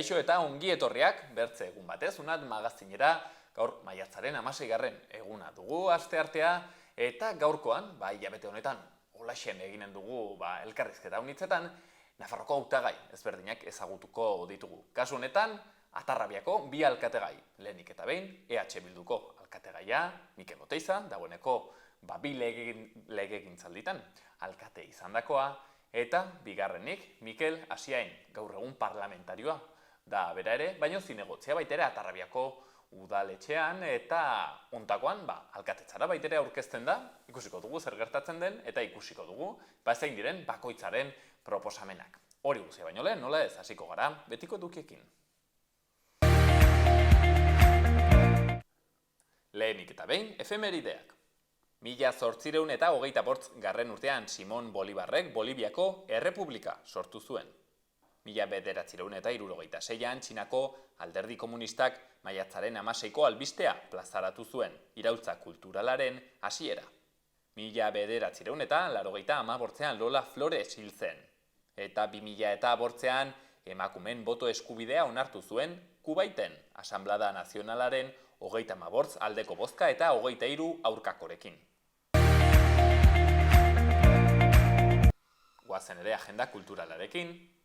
Kaixo eta ongi etorriak bertze egun batez, unat magazinera, gaur maiatzaren 16. eguna dugu asteartea, eta gaurkoan, hilabete honetan, holaxen eginen dugu elkarrizketa unitzetan, Nafarroko hautagai ezberdinak ezagutuko ditugu. Kasu honetan, Atarrabiako bi alkategai, lehenik eta behin, EH Bilduko alkategaia, Mikel Oteiza, dagoeneko bi legegintzalditan alkate izandakoa, eta bigarrenik, Mikel Asiain, gaur egun parlamentarioa da bera ere, baino zinegotzia baitere Atarrabiako udaletxean, eta ontakoan, alkatetzara baitere aurkezten da, ikusiko dugu zer gertatzen den, eta ikusiko dugu, zein diren bakoitzaren proposamenak. Hori guztia baino lehen, nola ez hasiko gara, betiko edukiekin. Lehenik eta behin, efemerideak. 1828 urtean Simon Bolivarrek Boliviako Errepublika sortu zuen. 1976an Txinako Alderdi Komunistak maiatzaren 16ko albistea plazaratu zuen, iraultza kulturalaren hasiera. 1988an Lola Flores hil zen, eta 2008an emakumeen boto eskubidea onartu zuen Kubaiten Asanblada Nazionalaren 35 aldeko bozka eta 23 aurkakorekin. Guazen ere agenda kulturalarekin.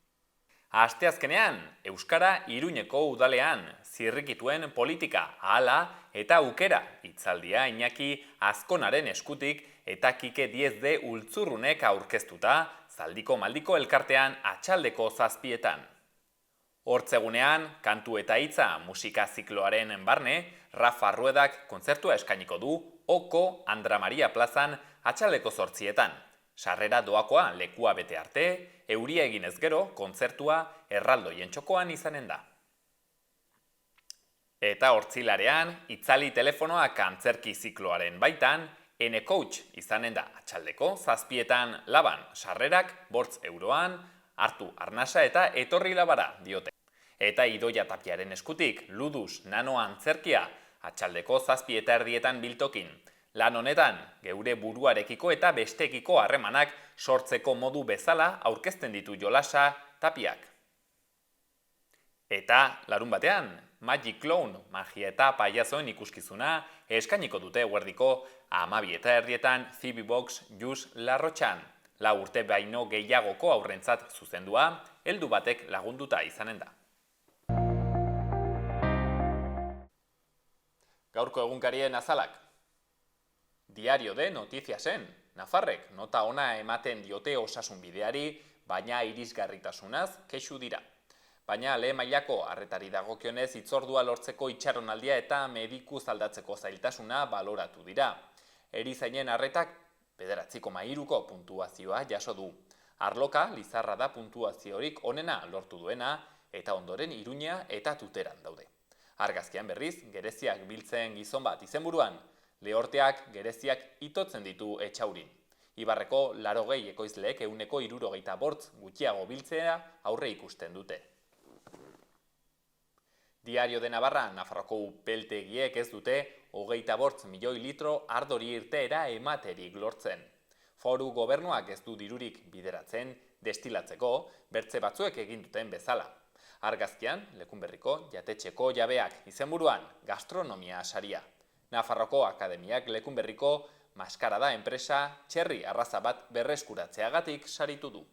Asteazkenean, Euskara Iruñeko udalean zirrikituen politika ahala eta aukera hitzaldia Iñaki Azkonaren eskutik eta Kike Diezde Ultzurrunek aurkeztuta Zaldiko Maldiko elkartean atxaldeko 7:00. Hortzegunean, kantu eta hitza musika zikloaren barne, Rafa Ruedak kontzertua eskainiko du Oko Andra Maria plazan atxaldeko 8:00. Sarrera doakoa lekua bete arte, euria eginez gero, kontzertua erraldoien txokoan izanen da. Eta hortzilarean, itzali telefonoak antzerki zikloaren baitan, N-Coach izanen da atxaldeko 7:00 laban, sarrerak 5 euroan, hartu arnasa eta etorri labara diote. Eta Idoia Tapiaren eskutik, Ludus Nano antzerkia atxaldeko 7:30 biltokin. Lan honetan, geure buruarekiko eta bestekiko harremanak sortzeko modu bezala aurkezten ditu jolasa Tapiak. Eta, larun batean, Magic Clown, magia eta paiazoen ikuskizuna eskainiko dute eguerdiko 12:30 Phoebe Box Jus Larrotxan. 4 urte baino gehiagoko aurrentzat zuzendua, heldu batek lagunduta izanen da. Gaurko egunkarien azalak. Diario de Notiziasen, Nafarrek nota ona ematen diote osasun bideari, baina irisgarritasunaz kexu dira. Baina lehen mailako arretari dagokionez hitzordua lortzeko itxaronaldia eta medikuz aldatzeko zailtasuna baloratu dira. Erizainen arretak 9,3ko puntuazioa jaso du. Arloka Lizarra da puntuaziorik onena lortu duena eta ondoren Iruña eta Tuteran daude. Argazkian berriz, gereziak biltzen gizon bat izenburuan, lehorteak gereziak itotzen ditu Etxaurin. Ibarreko 80 ekoizleek 165 gutxiago biltzea aurre ikusten dute. Diario de Navarra, Nafarroko upeltegiek ez dute 25 milioi litro ardori irteera ematerik lortzen. Foru gobernuak ez du dirurik bideratzen destilatzeko bertze batzuek egin duten bezala. Argazkian, Lekunberriko jatetxeko jabeak izenburuan gastronomia saria. Nafarroko Akademiak Lekunberriko maskarada enpresa txerri arraza bat berreskuratzeagatik saritu du.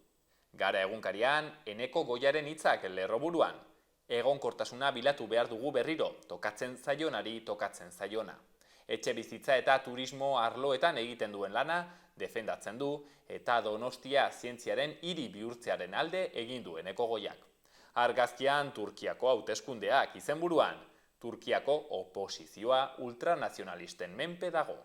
Gara egunkarian, Eneko Goiaren hitzak lerroburuan. Egonkortasuna bilatu behar dugu berriro, tokatzen zaionari tokatzen zaiona. Etxe bizitza eta turismo arloetan egiten duen lana defendatzen du eta Donostia zientziaren hiri bihurtzearen alde egin du Eneko Goiak. Argazkian Turkiako hauteskundeak izenburuan, Turkiako oposizioa ultranazionalisten menpe dago.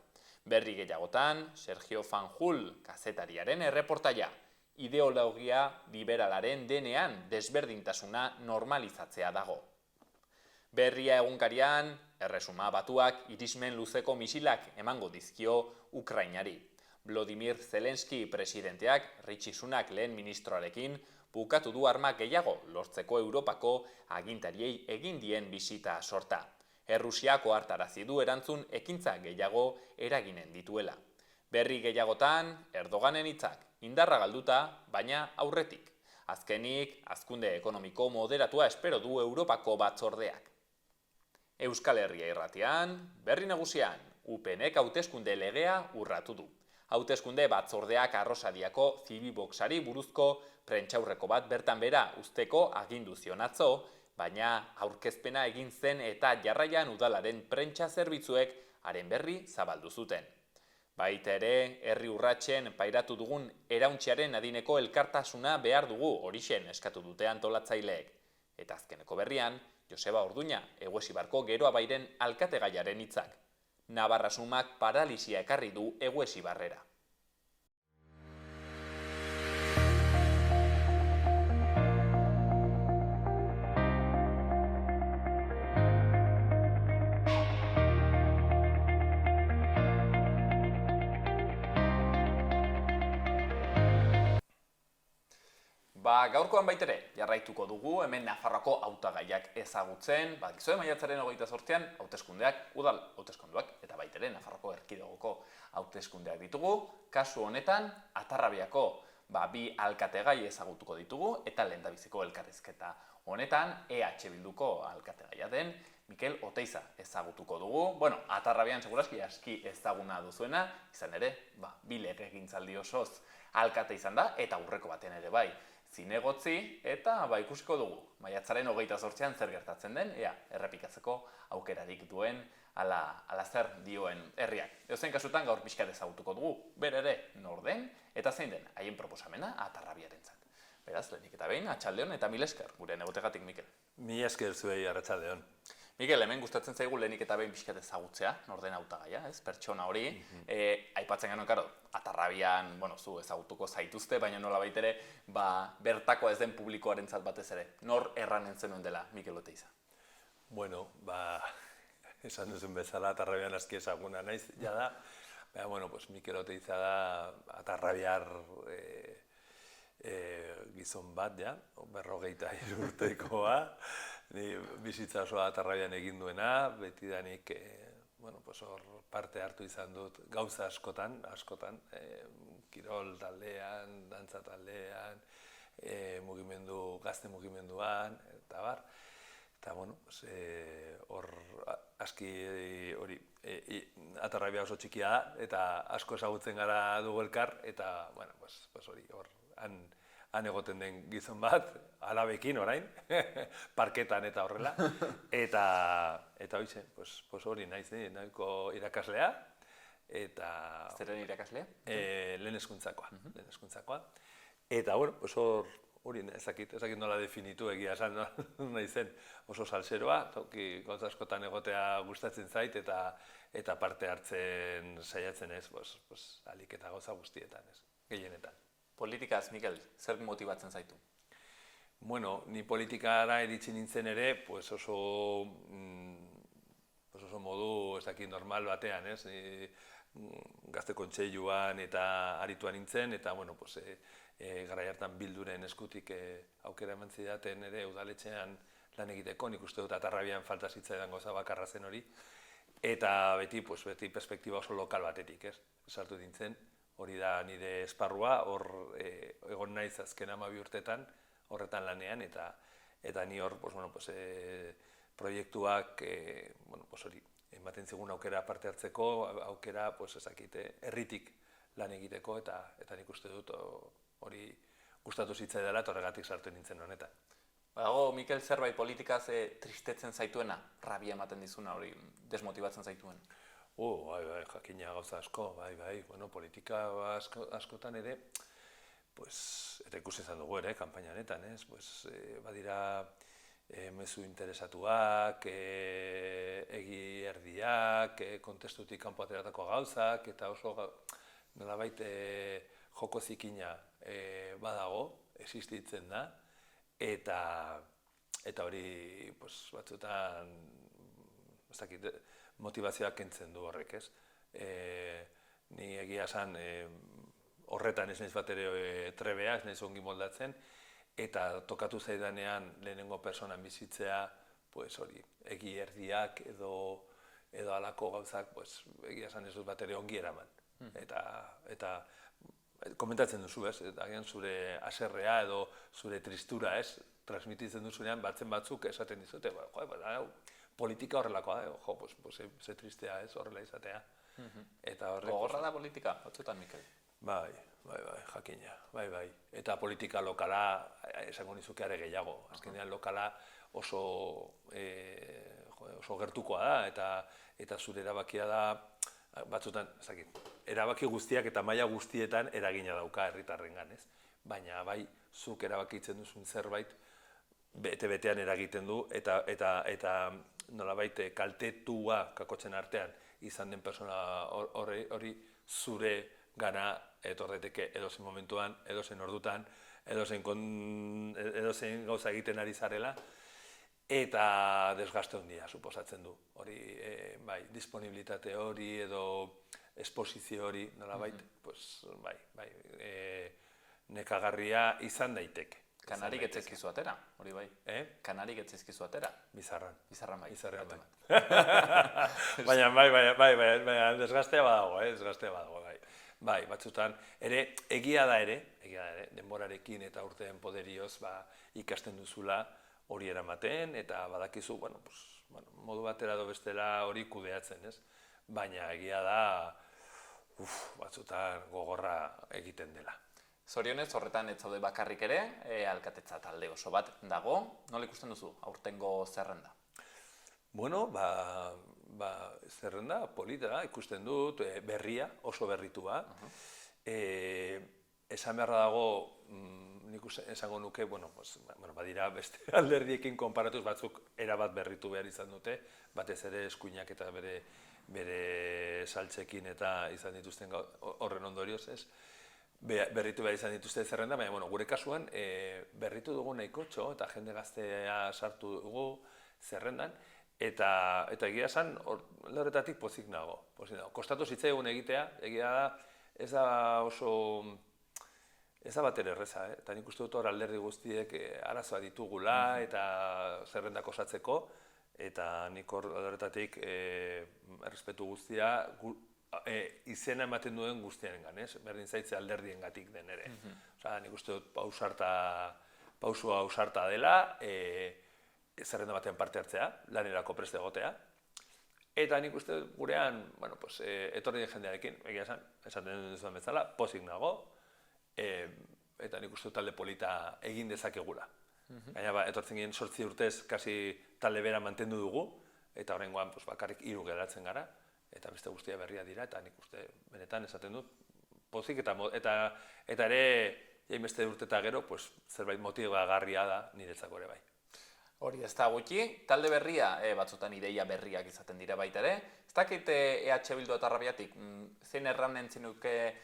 Berri gehiagotan, Sergio Fanjul kazetariaren erreportaia, ideologia liberalaren denean desberdintasuna normalizatzea dago. Berria egunkarian, Erresuma Batuak irismen luzeko misilak emango dizkio Ukrainari. Vladimir Zelenski presidenteak Rishi Sunak lehen ministroarekin bukatu du armak gehiago lortzeko Europako agintariei egin dien bisita sorta. Errusiako hartarazi du erantzun ekintza gehiago eraginen dituela. Berri gehiagotan, Erdoganen hitzak indarra galduta, baina aurretik. Azkenik, hazkunde ekonomiko moderatua espero du Europako batzordeak. Euskal Herria irratian, berri nagusian, UPNek hauteskunde legea urratu du. Hauteskunde batzordeak Arrosadiako Zibiboxari buruzko prentsaurreko bat bertan bera usteko agindu zion atzo, baina aurkezpena egin zen eta jarraian udalaren prentsa zerbitzuek haren berri zabaldu zuten. Baita ere, herri urratsen pairatu dugun erauntziaren adineko elkartasuna behar dugu horixen eskatu dute antolatzaileek. Eta azkeneko berrian, Joseba Orduña, Eguesibarko Geroabairen alkategaiaren hitzak. Nabarrasumak paralisia ekarri du Eguesibarrera. Gaurkoan baitere, jarraituko dugu, hemen Nafarroako hautagaiak ezagutzen, gizue maiatzaren 28an hauteskundeak, udal hauteskundeak, eta baitere Nafarroako erkidegoko hauteskundeak ditugu. Kasu honetan, Atarrabiako bi alkategai ezagutuko ditugu, eta lehendabiziko elkarrizketa honetan, EH Bilduko alkategaia den Mikel Oteiza ezagutuko dugu. Bueno, Atarrabian segurazki aski ezaguna duzuena, izan ere, bi legegintzaldi osoz alkate izan da, eta aurreko baten ere bai. Zinegotzi eta ikusiko dugu. Maiatzaren 28an zer gertatzen den, errepikatzeko aukerarik duen ala zer dioen herriak. Edozein kasutan gaur pixkat ezagutuko dugu, bere ere nor den eta zein den haien proposamena Atarrabiarentzat. Beraz, lehenik eta behin, atxaldeon eta mil esker, gure negotegatik, Mikel. Mil esker zuei, arratsaldeon. Mikel, hemen gustatzen zaigu lehenik eta behin pixkat ezagutzea, norden hautagaia, pertsona hori. Aipatzen genuen, karo, Atarrabian, zu ezagutuko zaituzte, baina nola baitere, bertako ez den publikoarentzat batez ere. Nor erranen zenuen dela, Mikel Oteiza? Bueno, esan duzun bezala, Atarrabian aski ezaguna naiz, jada. Mikel Oteiza da Atarrabiar gizon bat, 53 urtekoa. Ni bizitza osoa Atarrabian egin duena, betidanik hor parte hartu izan dut gauza askotan, kirol taldean, dantza taldean, gazte mugimenduan, eta bar. Eta hor aski hori Atarrabia oso txikia da, eta asko ezagutzen gara dugu elkar, eta hori hor han egoten den gizon bat, alabekin orain, parketan eta horrela. Eta hoize, hori nahiko irakaslea. Zeren irakaslea? Lehen hezkuntzakoa. Eta hori ezakit nola definitu egia esan nahi zen oso salseroa, gauza askotan egotea gustatzen zait eta parte hartzen saiatzen ez, alik eta gauza guztietan ez, gehienetan. Politikaz, Mikel, zer motibatzen zaitu? Ni politikara iritsi nintzen ere, oso modu normal batean, ez? Gazte kontseiluan eta arituan nintzen, eta garai hartan Bilduren eskutik aukera eman zidaten ere udaletxean lan egiteko, nik uste dut Atarrabian falta zitzaidan gauza bakarra zen hori, eta beti perspektiba oso lokal batetik, ez? Sartu nintzen. Hori da nire esparrua, hor egon naiz azken 12 urtetan, horretan lanean, eta ni hor proiektuak ematen zigun aukera parte hartzeko, aukera herritik lan egiteko, eta nik uste dut hori gustatu zitzaidala eta horregatik sartu nintzen honetan. Badago, Mikel, zerbait politikaz tristetzen zaituena, rabia ematen dizuna hori desmotibatzen zaituen? Jakina gauza asko, politika askotan ere, eta ikusi izan dugu ere, kanpaina honetan, badira mezu interesatuak, egi erdiak, kontestutik kanpo ateratako gauzak, eta oso nolabait joko zikina badago, existitzen da, eta hori batzutan, motivazioak kentzen du horrek, ez? Ni egia esan horretan ez naiz bat ere trebea, ez naiz ongi moldatzen, eta tokatu zaidanean lehenengo personan bizitzea, hori, egi erdiak edo halako gauzak, egia esan ez dut bat ere ongi eraman. Eta komentatzen duzu, ez? Agian zure haserrea edo zure tristura, ez? Transmititzen duzunean, batzuk esaten dizute, politika horrelakoa, jo, ze tristea, ez? Horrela izatea. Gogorra da politika, batzutan, Mikel? Bai, jakina, bai. Eta politika lokala, esango nizuke are gehiago. Azkenean lokala oso gertukoa da, eta zure erabakia da, batzutan, erabaki guztiak eta maila guztietan eragina dauka herritarrengan, ez? Baina bai, zuk erabakitzen duzun zerbait, bete-betean eragiten du, eta nolabait kaltetua kakotzen artean izan den persona hori zure gana etorreteke edozein momentuan, edozein ordutan, edozein gauza egiten ari zarela, eta desgaste handia suposatzen du. Hori, bai, disponibilitate hori edo esposizio hori, nolabait, bai, nekagarria izan daiteke. Kanarik etzaizkizu atera, hori bai. Kanarik etzaizkizu atera. Bizarran. Bizarran bai. Baina, bai, desgastea badago, bai. Bai, batzutan, egia da ere, denborarekin eta urteen poderioz ikasten duzula hori eramaten, eta badakizu, modu batera edo bestela hori kudeatzen, ez? Baina egia da, batzutan gogorra egiten dela. Zorionez, horretan ez zaude bakarrik ere, alkatetza talde oso bat dago. Nola ikusten duzu, aurtengo zerrenda? Bueno, zerrenda polita ikusten dut, berria, oso berritua. Esan beharra dago, nik esango nuke, badira beste alderdiekin konparatuz batzuk erabat berritu behar izan dute, batez ere eskuinak eta bere saltzekin eta izan dituzten horren ondorioz, ez? Berritu behar izan dituzte zerrenda, baina gure kasuan berritu dugu nahikotxo eta jende gaztea sartu dugu zerrendan, eta egia esan horretatik pozik nago. Kostatu zitzaigun egitea, egia da ez da oso, ez da bat ere erreza, eta nik uste dut hor alderdi guztiek arazoa ditugula eta zerrendak osatzeko, eta nik horretatik errespetu guztia izena ematen duen guztiarengan, ez? Berdin zaitze alderdiengatik den ere. Nik uste dut pausua ausarta dela, zerrenda batean parte hartzea, lanerako prest egotea. Eta nik uste dut gurean, etorri den jendearekin, egia esaten duzuen bezala, pozik nago, eta nik uste dut talde polita egin dezakegula. Gaina etortzen ginen 8 urtez kasi talde bera mantendu dugu, eta horrengoan bakarrik 3 geratzen gara, eta beste guztia berria dira, eta nik uste benetan esaten dut pozik, eta ere, jain beste urte eta gero, zerbait motibagarria da niretzako ere bai. Hori ez da gutxi, talde berria, batzutan ideia berriak izaten dira baita ere, ez dakit EH Bildu Atarrabiatik, zein erranen zenuke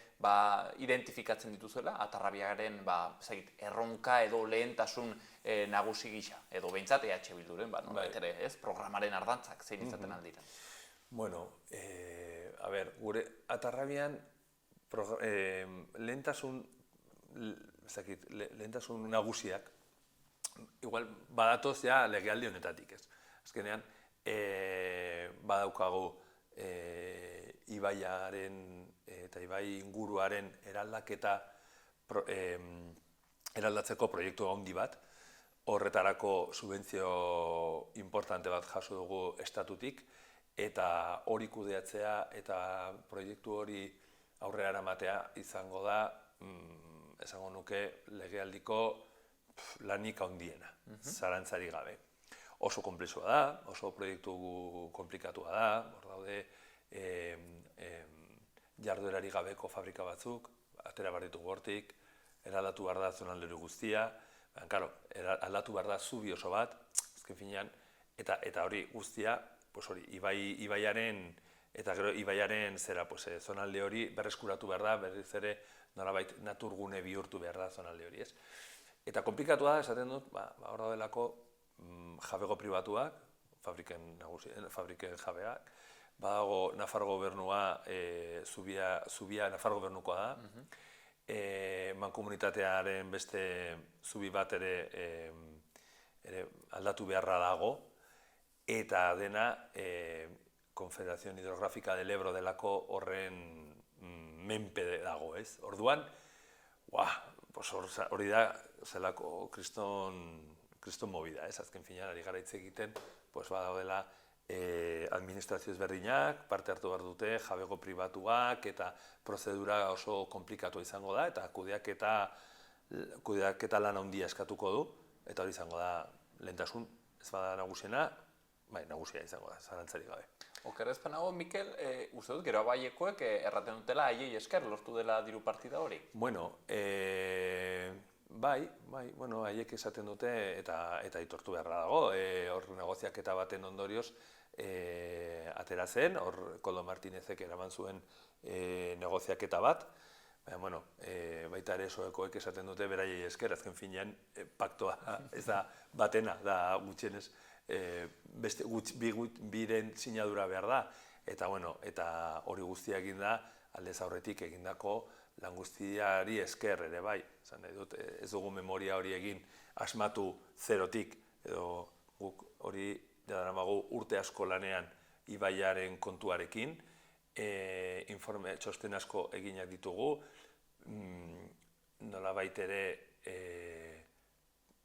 identifikatzen dituzuela, Atarrabiaren erronka edo lehentasun nagusi gisa, edo behintzat EH Bilduren, programaren ardantzak zein izaten aldira. Bueno, gure Atarrabian lehentasun nagusiak, igual badatoz ja legealdi honetatik, ez. Azkenean, badaukagu ibaiaren eta ibai inguruaren eraldatzeko proiektu handi bat, horretarako subentzio importante bat jaso dugu estatutik, eta hori kudeatzea eta proiektu hori aurrera eramatea izango da, esango nuke, legealdiko lanik handiena, zalantzarik gabe. Oso konplexua da, oso proiektu konplikatua da, hor daude jarduerari gabeko fabrika batzuk, atera behar ditugu hortik, eraldatu behar da zonalde hori guztia, aldatu behar da zubi oso bat, azken finean, eta hori guztia, ibaiaren eta gero ibaiaren zonalde hori berreskuratu behar da, berriz ere nolabait naturgune bihurtu behar da zonalde hori, ez? Eta komplikatu da, esaten dut, hor daudelako jabego pribatuak, fabriken jabeak, badago Nafar gobernua, zubia Nafar gobernukoa da, mankomunitatearen beste zubi bat ere aldatu beharra dago, eta dena Confederación Hidrográfica del Ebro delako horren menpe dago, ez? Orduan, Hori da, zelako kriston movida, azken finean ari gara hitz egiten, badaudela administrazio ezberdinak, parte hartu behar dute, jabego pribatuak, eta prozedura oso komplikatu izango da, eta kudeaketa lan handia eskatuko du, eta hori izango da lehentasun, ez bada nagusiena, nagusia izango da, zalantzarik gabe. Okerrezpanago, Mikel, uste dut, gero abaiekoek erraten dutela haiei esker lortu dela diru partida hori? Bueno, haiek esaten dute eta aitortu beharra dago, hor negoziaketa baten ondorioz atera zen, hor Koldo Martinezek eraman zuen negoziaketa bat, baita ere soekoek esaten dute beraiei esker, azken finean paktoa ez da batena, da gutxienez biren sinadura behar da, eta hori guztia egin da, aldez aurretik egindako lan guztiari esker ere bai. Zan nahi dut, ez dugu memoria hori egin asmatu zerotik, edo guk hori daramagu urte asko lanean Ibaiaren kontuarekin, informe txosten asko eginak ditugu, nolabait ere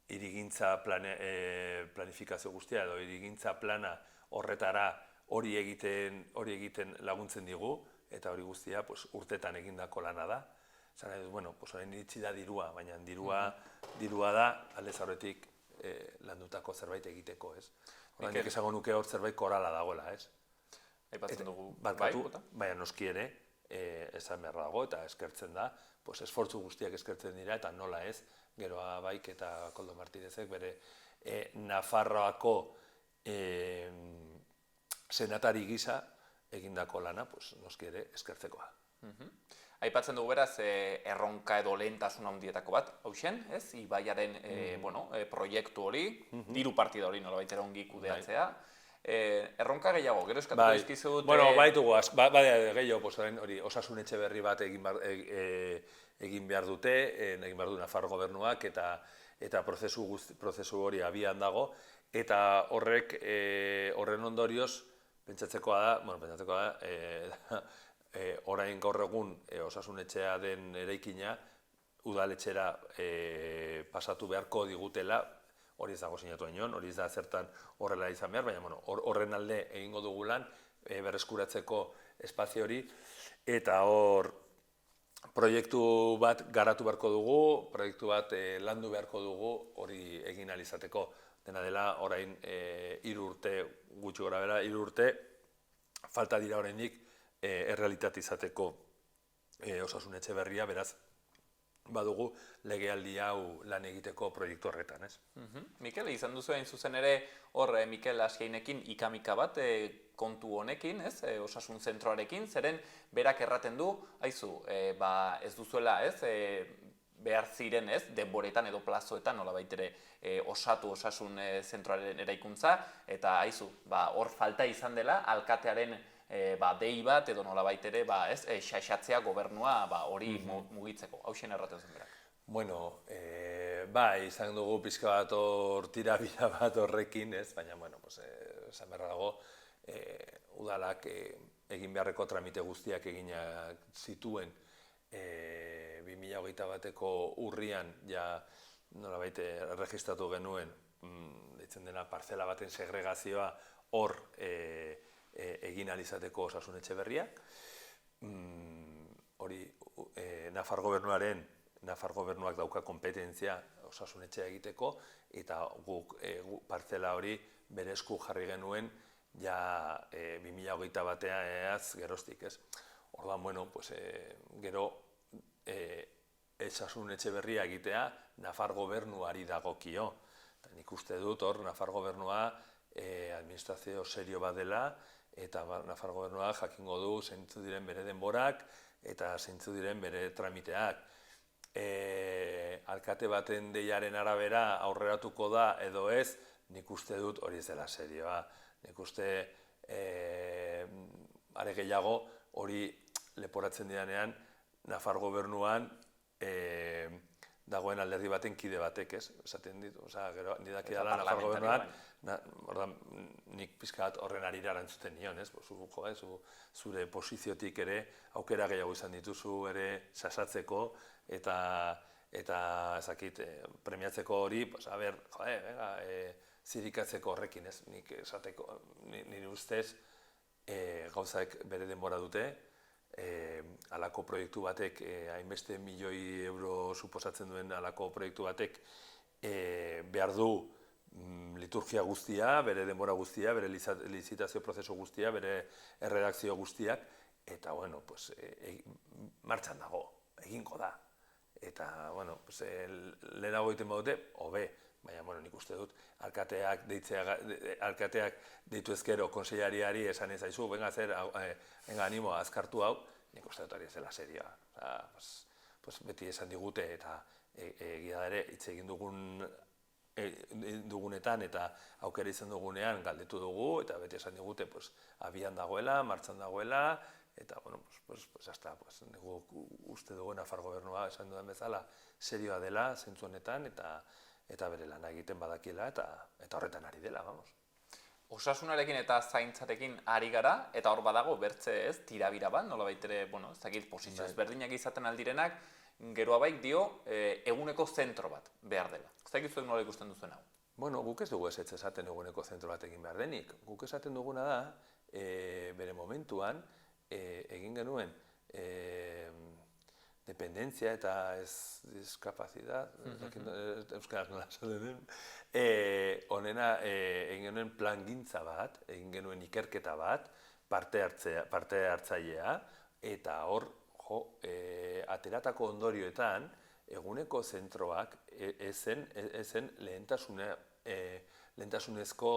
hirigintza planifikazio guztia edo hirigintza plana horretara hori egiten laguntzen digu, eta hori guztia urtetan egindako lana da. Zan nahi dut, orain iritsi da dirua, baina dirua da aldez aurretik landutako zerbait egiteko, ez? Horrendik esango nuke hor zerbait korala dagoela, ez? Aipatzen dugu, baina noski ere, esan behar dago eta eskertzen da, esfortzu guztiak eskertzen dira, eta nola ez, gero Abaik eta Koldo Martinezek bere Nafarroako senatari gisa egindako lana, noski ere, eskertzekoa. Aipatzen dugu beraz, erronka edo lehentasun handietako bat, hausen, ez? Ibaiaren proiektu hori, diru partida hori nolabait ere ongi kudeatzea. Erronka gehiago, gero eskatuko dizkizut... Baitugu, gehiago, hori osasun etxe berri bat egin behar dute, egin behar du Nafarro gobernuak, eta prozesu hori abian dago, eta horren ondorioz, pentsatzekoa da, orain gaur egun osasun etxea den eraikina, udaletxera pasatu beharko digutela, hori ez dago sinatu enion, hori ez da zertan horrela izan behar, baina horren alde egingo dugu lan, berreskuratzeko espazio hori, eta hor proiektu bat garatu beharko dugu, proiektu bat landu beharko dugu, hori egin ahal izateko. Dena dela, orain 3 urte, gutxi gora bera, 3 urte, falta dira oraindik errealitate izateko osasun etxe berria, beraz, badugu legealdi hau lan egiteko proiektu horretan, ez? Mikel, izan duzu hain zuzen ere, hor Mikel Askeinekin ikamika bat kontu honekin, ez? Osasun zentroarekin, zeren berak erraten du, haizu, ez duzuela, ez? Behar ziren, ez? Denboretan edo plazoetan, nolabait ere osatu osasun zentroaren eraikuntza, eta haizu, hor falta izan dela, alkatearen dei bat edo nolabait ere xaxatzea gobernua hori mugitzeko. Hauxen erraten zen berak. Bueno, izan dugu pixka bat hor tirabira bat horrekin, ez? Baina, esan beharra dago, udalak egin beharreko tramite guztiak eginak zituen 2021 bateko urrian, ja nolabait erregistratu genuen, deitzen dena parzela baten segregazioa hor egin ahal izateko osasun etxe berriak. Hori, Nafar gobernuak dauka kompetentzia osasun etxea egiteko, eta guk partzela hori bere esku jarri genuen ja 2021 bateaz geroztik, ez? Orduan, gero osasun etxe berria egitea Nafar gobernuari dagokio. Nik uste dut hor Nafar gobernua administrazio serio bat dela, eta Nafar gobernuak jakingo du zeintzu diren bere denborak eta zeintzu diren bere tramiteak. Alkate baten deiaren arabera aurreratuko da edo ez, nik uste dut hori ez dela serioa. Nik uste are gehiago hori leporatzen didanean Nafar gobernuan dagoen alderdi baten kide batek, ez? Esaten dit, gero nidaki Eta dela Nafar gobernuan, parlamentarioan. nik pixka bat horren arira erantzuten nion, ez? Zure posiziotik ere aukera gehiago izan dituzu ere sasatzeko eta ezakit premiatzeko hori, venga, zirikatzeko horrekin, ez? Nik esateko, nire ustez gauzak bere denbora dute, halako proiektu batek, hainbeste milioi euro suposatzen duen halako proiektu batek behar du liturgia guztia, bere denbora guztia, bere lizitazio prozesu guztia, bere erredakzio guztiak, eta, bueno, martxan dago, egingo da. Eta, bueno, lehenago egiten badute, hobe, baina, nik uste dut, alkateak deitu ezkero konsellariari esan ezaizu, venga, animo, azkartu hau, nik uste dut hori ez dela serioa. Beti esan digute eta egia ere hitz egin dugunetan eta aukera izan dugunean galdetu dugu, eta beti esan digute abian dagoela, martxan dagoela, eta, bueno, hasta, uste dugu Nafar gobernua esan dudan bezala serioa dela zentzu honetan, eta bere lana egiten badakiela, eta horretan ari dela, vamos. Osasunarekin eta zaintzarekin ari gara, eta hor badago bertze ez, tirabira bat, nolabait ere, bueno, ez dakit posizio ezberdinak izaten aldirenak, geroa baik dio eguneko zentro bat behar dela. Ez dakit zuek nola ikusten duzen hau? Bueno, guk ez dugu esaten eguneko zentro bat egin behar denik. Guk esaten duguna da, bere momentuan, egin genuen dependentzia eta ez diskapazidad, euskaraz nola esaten den, honena egin genuen plangintza bat, egin genuen ikerketa bat, parte hartzailea, eta hor, ateratako ondorioetan, eguneko zentroak ezen lehentasunezko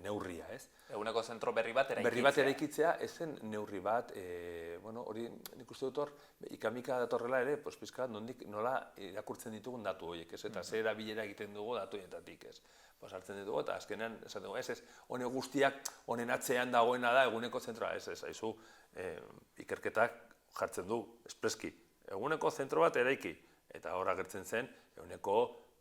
neurria, ez? Eguneko zentro berri bat eraikitzea. Berri bat eraikitzea ezen neurri bat, hori nik uste dut hor, ikamika datorrela ere, pizka nola irakurtzen ditugun datu horiek, ez? Eta zer erabilera egiten dugu datu horietatik, ez? Hartzen ditugu eta azkenean esaten dugu, ez, honen guztiak, honen atzean dagoena da eguneko zentroa, ez, haizu, ikerketak jartzen du, espreski, eguneko zentro bat eraiki, eta hor agertzen zen, eguneko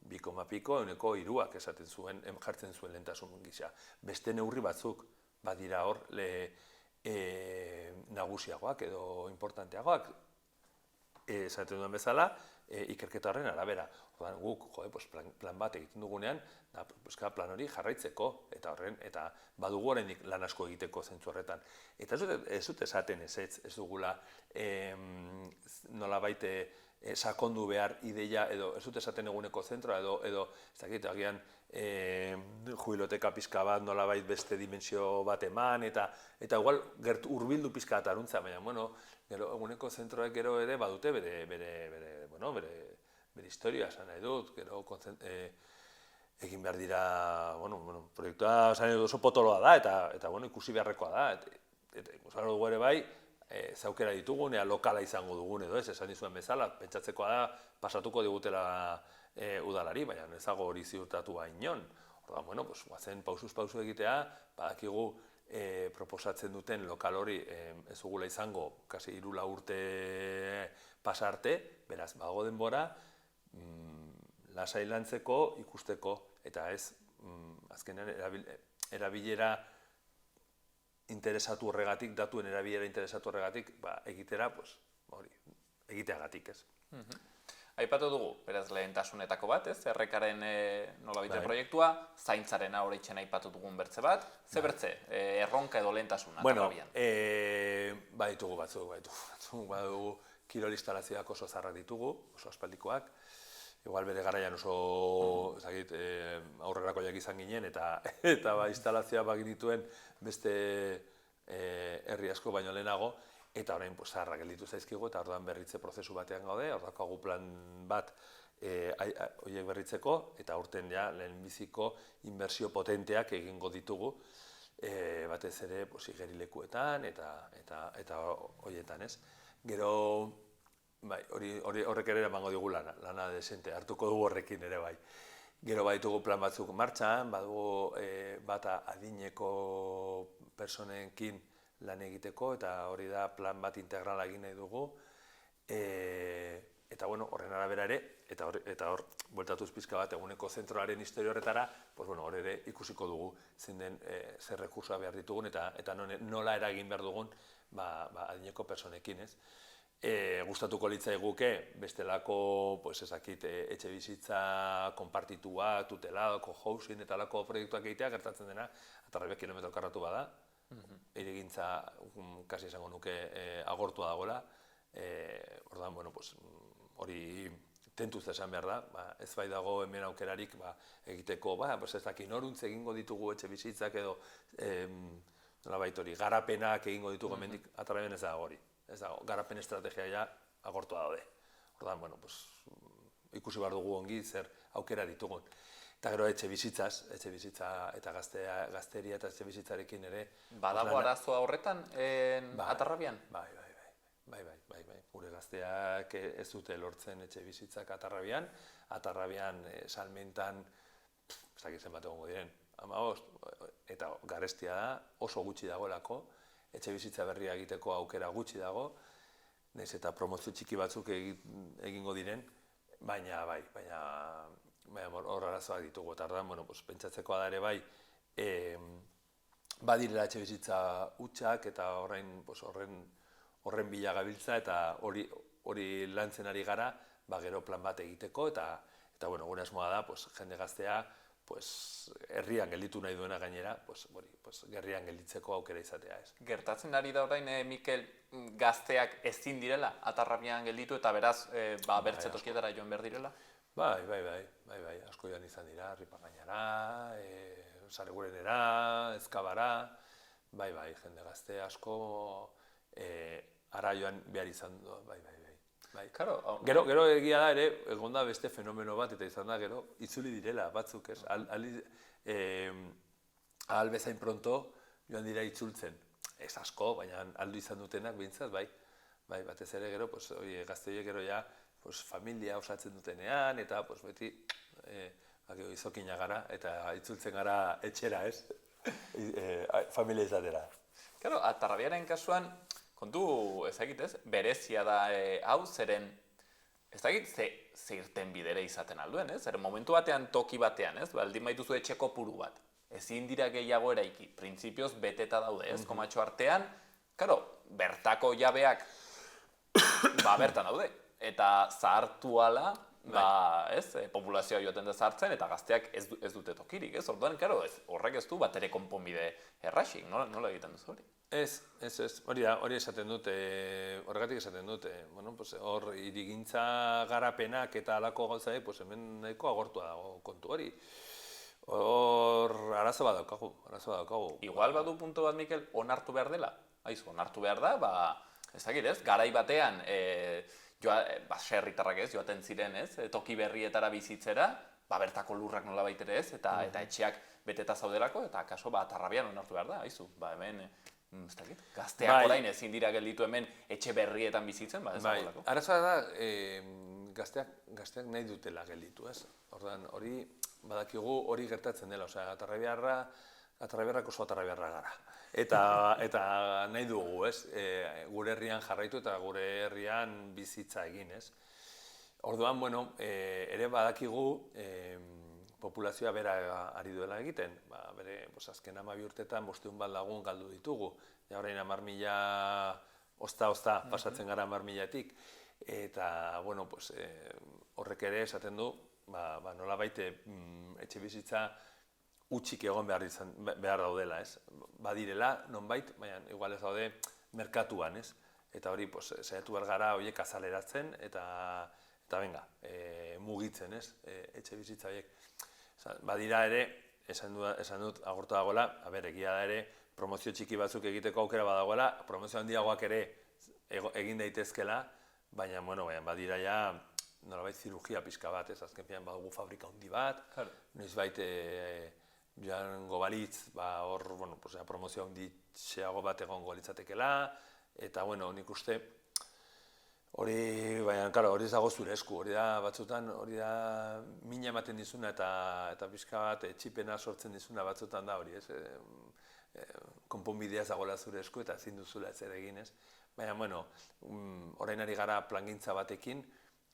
2,piko, eguneko 3ak esaten zuen, jartzen zuen lehentasun gisa. Beste neurri batzuk, badira hor, nagusiagoak edo importanteagoak, esaten duen bezala, ikerketa horren arabera. Guk plan bat egiten dugunean, plan hori jarraitzeko, eta badugu oraindik lan asko egiteko zentzu horretan. Eta ez dut esaten ez dugula nolabait sakondu behar ideia, edo ez dut esaten eguneko zentroa, edo ez dakit, agian jubiloteka pizka bat nolabait beste dimensio bat eman, eta igual hurbildu pizka bat aruntza, baina, bueno, eguneko zentroek gero ere badute bere historia esan nahi dut, gero egin behar dira, proiektua oso potoloa da, eta ikusi beharrekoa da, eta ikusten dugu ere bai, zaukera ditugun, lokala izango dugun edo ez, esan dizuen bezala, pentsatzekoa da, pasatuko digutela udalari, baina ez dago hori ziurtatua inon. Orduan, guazen pausuz pausu egitea, badakigu proposatzen duten lokal hori ez dugula izango, kasi 3 urte pasa arte, beraz, bago denbora, lasai lantzeko, ikusteko, eta ez, azkenean erabilera interesatu horregatik, datuen erabilera interesatu horregatik, egitera, egiteagatik, ez. Aipatu dugu, beraz lehentasunetako bat, ez? Errekaren nolabite proiektua, zaintzarena horreitzen aipatu dugun bertze bat. Ze bertze, erronka edo lehentasuna? Bueno, baditugu badugu kirol instalazioak oso zarrak ditugu, oso aspaldikoak. Igual bere garaian oso aurrerakoiak izan ginen, eta instalazioa baginituen beste herri asko baino lehenago, eta orain zaharrak gelditu zaizkigu, eta orduan berritze prozesu batean gaude, hor daukagu plan bat horiek berritzeko, eta aurten lehenbiziko inbertsio potenteak egingo ditugu, batez ere igerilekuetan eta horietan, ez. Gero, horrek ere emango digu lana desente, hartuko dugu horrekin ere bai. Gero baditugu plan batzuk martxan, badugu bata adineko personekin lan egiteko, eta hori da plan bat integrala egin nahi dugu. Eta bueno, horren arabera ere, eta hor, bueltatuz pizka bat eguneko zentroaren historia horretara, hor ere ikusiko dugu zein den zer rekursoa behar ditugun eta nola eragin behar dugun adineko personekin, ez? Gustatuko litzaiguke bestelako, etxe bizitza konpartituak, tutelako, housing eta alako proiektuak egitea gertatzen dena, Atarrabia kilometro karratu bada, hirigintza kasi esango nuke agortua dagoela, ordan, hori tentuz esan behar da, ez bai dago hemen aukerarik egiteko, ez dakit noruntz egingo ditugu etxe bizitzak edo nolabait hori, garapenak egingo ditugu hemendik Atarrabian ez dago hori. Ez dago, garapen estrategia ja agortua daude. Ordan, ikusi behar dugu ongi zer aukera ditugun. Eta gero etxe bizitza eta gazteria eta etxe bizitzarekin ere... Badago arazoa horretan Atarrabian? Bai. Gure gazteak ez dute lortzen etxe bizitzak Atarrabian. Atarrabian salmentan, ez dakit zenbat egongo diren, 15, eta garestia da, oso gutxi dagoelako, etxe bizitza berria egiteko aukera gutxi dago, nahiz eta promozio txiki batzuk egingo diren, baina hor arazoak ditugu. Eta ordan, pentsatzekoa da ere bai, badirela etxe bizitza hutsak eta horren bila gabiltza eta hori lantzen ari gara, gero plan bat egiteko eta gure asmoa da, jende gaztea, herrian gelditu nahi duena gainera, herrian gelditzeko aukera izatea, ez. Gertatzen ari da orain, Mikel, gazteak ezin direla Atarrabian gelditu eta beraz bertze tokietara joan behar direla? Bai, asko joan izan dira, Ripagainara, Sarregurenera, Ezkabara, bai, jende gazte asko ara joan behar izan du, bai. Gero egia da ere, egon da beste fenomeno bat, eta izan da gero, itzuli direla batzuk, ez? Ahal bezain pronto joan dira itzultzen. Ez asko, baina aldu izan dutenak behintzat, bai. Batez ere gero, gazte horiek gero ja, familia osatzen dutenean, eta beti izokina gara, eta itzultzen gara etxera, ez? Familia izatera. Claro, Atarrabiaren kasuan, kontu ezagitez, berezia da hau, zeren ezagit ze irten bidere izaten alduen, ez? Zeren momentu batean, toki batean, ez? Baldin baituzu etxe kopuru bat. Ezin dira gehiago eraiki, printzipioz beteta daude, ez? Komatxo artean, claro, bertako jabeak bertan daude. Eta zahartu ala, populazioa joaten da zahartzen, eta gazteak ez dute tokirik, ez? Orduan, claro, horrek ez du bat ere konponbide erraxik, nola egiten duzu hori? Ez, hori esaten dute, horregatik esaten dute, hor hirigintza garapenak eta halako gauzaek, hemen nahiko agortua dago kontu hori. Hor, arazo bat daukagu. Igual badu puntu bat, Mikel, onartu behar dela? Aizu, onartu behar da, ezagit ez, garai batean, baserritarrak ez, joaten ziren ez, toki berrietara bizitzera, bertako lurrak nola baitere ez, eta etxeak beteta zaudelako, eta kaso Atarrabian onartu behar da, aizu, hemen, gazteak orain ezin dira gelditu hemen etxe berrietan bizitzen, ez dagoelako. Arazoa da, gazteak nahi dutela gelditu, ez? Ordan, hori, badakigu hori gertatzen dela, Atarrabiarrak oso Atarrabiarra gara. Eta nahi dugu, ez? Gure herrian jarraitu eta gure herrian bizitza egin, ez? Orduan, ere badakigu populazioa bera ari duela egiten. Bere, azken 12 urtetan 500 bat lagun galdu ditugu. Ja, orain 10.000 ozta pasatzen gara 10.000-etik. Eta, horrek ere esaten du, nolabait etxe bizitza utxik egon behar daudela, ez? Badirela, nonbait, baina igual ez daude merkatuan, ez? Eta hori, saiatu behar gara horiek azaleratzen, eta mugitzen, ez? Etxe bizitza horiek. Badira ere, esan dut agortu dagoela, egia da ere, promozio txiki batzuk egiteko aukera badagoela, promozio handiagoak ere egin daitezkela, baina badira ja, nolabait zirurgia pixka bat, ez? Azken finean badugu fabrika handi bat, noizbait joango balitz, hor, promozio handitxeago bat egongo litzatekela, eta, nik uste, hori, baina, hori ez dago zure esku, hori da, batzutan, hori da, mina ematen dizuna eta pixka bat, txipena sortzen dizuna batzutan da hori, ez? Konponbidea ez dagoela zure esku eta ezin duzula ez ere egin, ez? Baina, orain ari gara plangintza batekin,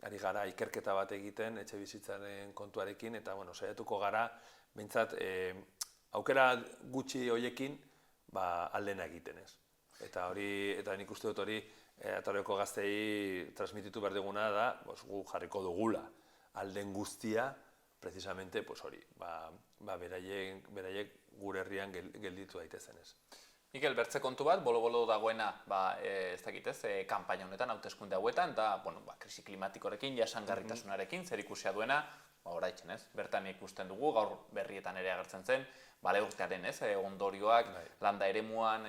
ari gara ikerketa bat egiten etxe bizitzaren kontuarekin, eta saiatuko gara, behintzat, aukera gutxi hoiekin aldena egiten ez. Eta nik uste dut hori, Ataroko gaztei transmititu behar duguna da, gu jarriko dugula alden guztia, precisamente hori, beraiek gure herrian gelditu daitezen ez. Mikel, bertze kontu bat, bolo-bolo dagoena, ez dakit ez, kanpaina honetan, hauteskunde hauetan, da, krisi klimatikorekin, jasangarritasunarekin, zer ikusia duena, oraitxen ez, bertan ikusten dugu, gaur berrietan ere agertzen zen, urtearen ez, ondorioak, landa eremuan,